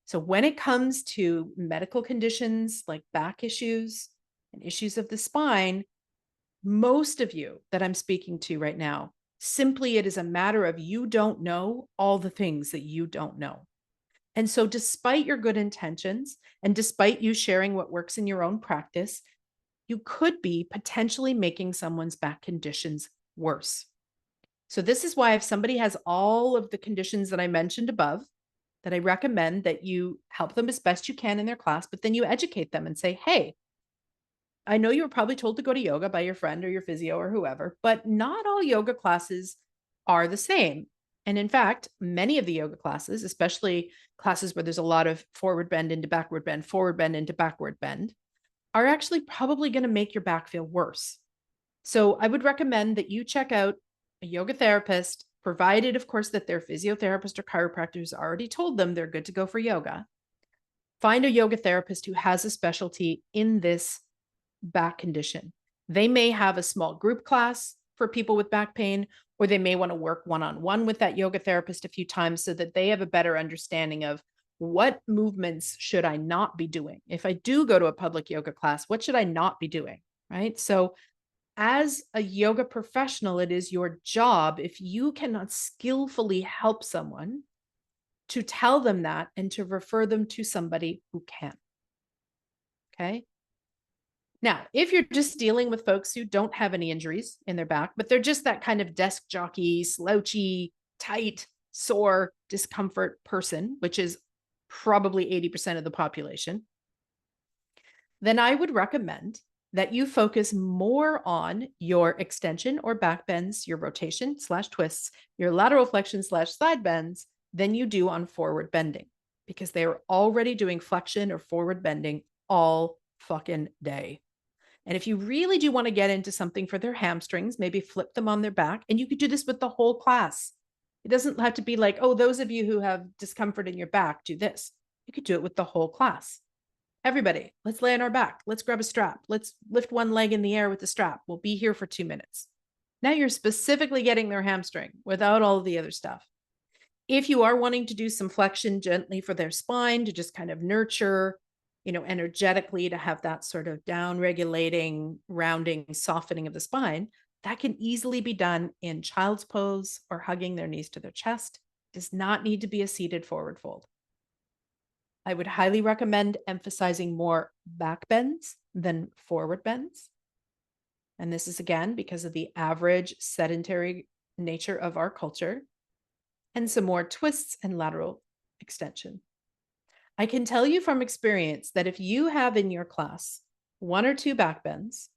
So when it comes to medical conditions like back issues and issues of the spine, most of you that I'm speaking to right now, simply it is a matter of you don't know all the things that you don't know. And so despite your good intentions and despite you sharing what works in your own practice, you could be potentially making someone's back conditions worse. So this is why if somebody has all of the conditions that I mentioned above, that I recommend that you help them as best you can in their class, but then you educate them and say, hey, I know you were probably told to go to yoga by your friend or your physio or whoever, but not all yoga classes are the same. And in fact, many of the yoga classes, especially classes where there's a lot of forward bend into backward bend, forward bend into backward bend, are actually probably going to make your back feel worse. So I would recommend that you check out a yoga therapist, provided, of course, that their physiotherapist or chiropractor has already told them they're good to go for yoga. Find a yoga therapist who has a specialty in this back condition. They may have a small group class for people with back pain, or they may want to work one-on-one with that yoga therapist a few times so that they have a better understanding of what movements should I not be doing. If I do go to a public yoga class, what should I not be doing, right? So as a yoga professional, it is your job, if you cannot skillfully help someone, to tell them that and to refer them to somebody who can. Okay. Now, if you're just dealing with folks who don't have any injuries in their back, but they're just that kind of desk jockey, slouchy, tight, sore, discomfort person, which is probably 80% of the population, then I would recommend that you focus more on your extension or back bends, your rotation / twists, your lateral flexion / side bends than you do on forward bending, because they are already doing flexion or forward bending all fucking day. And if you really do want to get into something for their hamstrings, maybe flip them on their back. And you could do this with the whole class. It doesn't have to be like, oh, those of you who have discomfort in your back, do this. You could do it with the whole class. Everybody, let's lay on our back. Let's grab a strap. Let's lift one leg in the air with the strap. We'll be here for 2 minutes. Now you're specifically getting their hamstring without all of the other stuff. If you are wanting to do some flexion gently for their spine to just kind of nurture, energetically, to have that sort of down regulating, rounding, softening of the spine, that can easily be done in child's pose or hugging their knees to their chest. It does not need to be a seated forward fold. I would highly recommend emphasizing more back bends than forward bends. And this is again because of the average sedentary nature of our culture, and some more twists and lateral extension. I can tell you from experience that if you have in your class 1 or 2 back bends,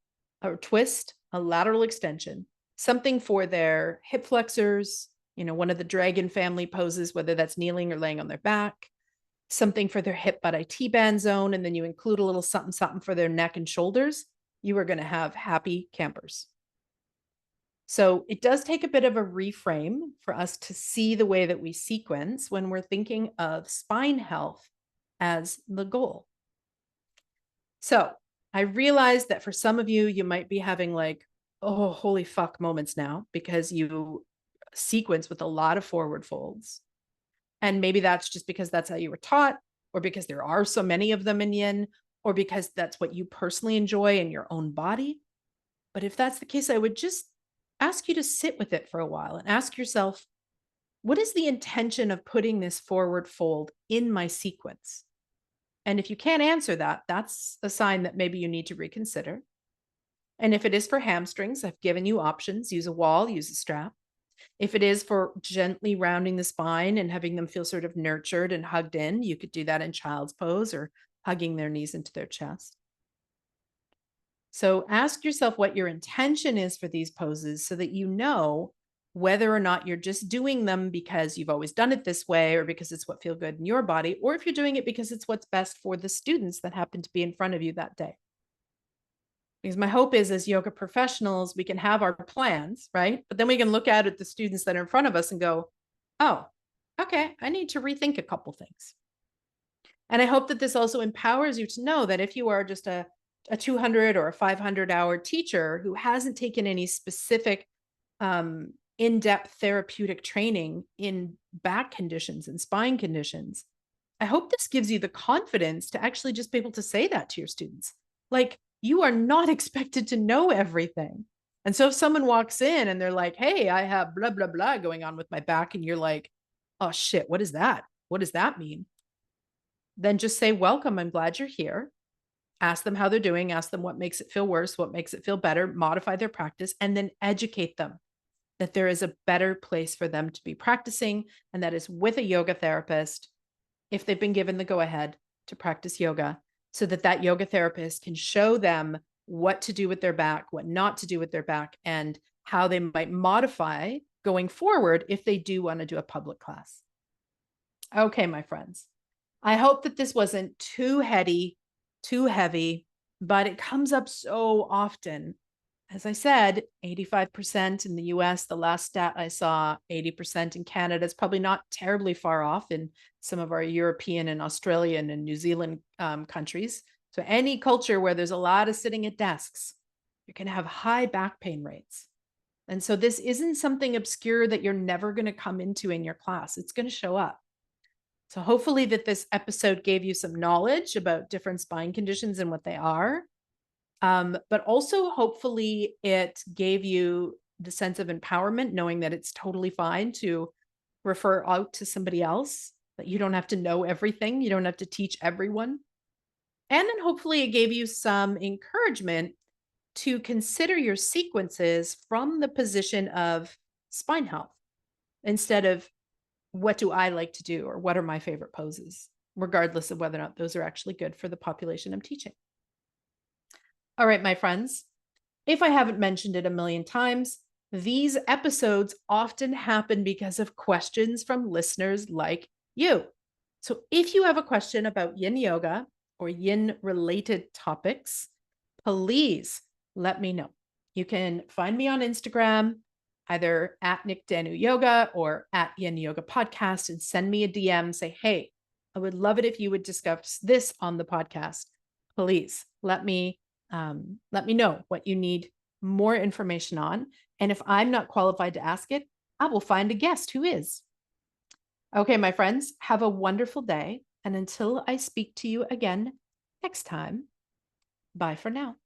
a twist, a lateral extension, something for their hip flexors, one of the dragon family poses, whether that's kneeling or laying on their back, something for their hip butt IT band zone, and then you include a little something, something for their neck and shoulders, you are going to have happy campers. So it does take a bit of a reframe for us to see the way that we sequence when we're thinking of spine health as the goal. So I realize that for some of you, you might be having like, oh, holy fuck moments now, because you sequence with a lot of forward folds. And maybe that's just because that's how you were taught, or because there are so many of them in yin, or because that's what you personally enjoy in your own body. But if that's the case, I would just ask you to sit with it for a while and ask yourself, what is the intention of putting this forward fold in my sequence? And if you can't answer that, that's a sign that maybe you need to reconsider. And if it is for hamstrings, I've given you options. Use a wall, use a strap. If it is for gently rounding the spine and having them feel sort of nurtured and hugged in, you could do that in child's pose or hugging their knees into their chest. So ask yourself what your intention is for these poses so that you know whether or not you're just doing them because you've always done it this way, or because it's what feels good in your body, or if you're doing it because it's what's best for the students that happen to be in front of you that day. Because my hope is, as yoga professionals, we can have our plans, right? But then we can look at the students that are in front of us and go, oh, okay, I need to rethink a couple things. And I hope that this also empowers you to know that if you are just a 200 or a 500-hour teacher who hasn't taken any specific in-depth therapeutic training in back conditions and spine conditions, I hope this gives you the confidence to actually just be able to say that to your students. Like, you are not expected to know everything. And so if someone walks in and they're like, hey, I have blah, blah, blah going on with my back, and you're like, oh shit, what is that? What does that mean? Then just say, welcome, I'm glad you're here. Ask them how they're doing, ask them what makes it feel worse, what makes it feel better, modify their practice, and then educate them that there is a better place for them to be practicing, and that is with a yoga therapist if they've been given the go-ahead to practice yoga, so that that yoga therapist can show them what to do with their back, what not to do with their back, and how they might modify going forward if they do want to do a public class. Okay, my friends, I hope that this wasn't too heady, too heavy, but it comes up so often. As I said, 85% in the US, the last stat I saw, 80% in Canada. It's probably not terribly far off in some of our European and Australian and New Zealand countries. So any culture where there's a lot of sitting at desks, you're going to have high back pain rates. And so this isn't something obscure that you're never going to come into in your class. It's going to show up. So hopefully that this episode gave you some knowledge about different spine conditions and what they are. But also hopefully it gave you the sense of empowerment, knowing that it's totally fine to refer out to somebody else, that you don't have to know everything. You don't have to teach everyone. And then hopefully it gave you some encouragement to consider your sequences from the position of spine health instead of what do I like to do or what are my favorite poses, regardless of whether or not those are actually good for the population I'm teaching. All right, my friends, if I haven't mentioned it a million times, these episodes often happen because of questions from listeners like you. So if you have a question about yin yoga or yin related topics, please let me know. You can find me on Instagram, either at Nick Danu Yoga or at Yin Yoga Podcast, and send me a DM. Say, hey, I would love it if you would discuss this on the podcast. Please let me know what you need more information on. And if I'm not qualified to ask it, I will find a guest who is. Okay, my friends, have a wonderful day. And until I speak to you again next time, bye for now.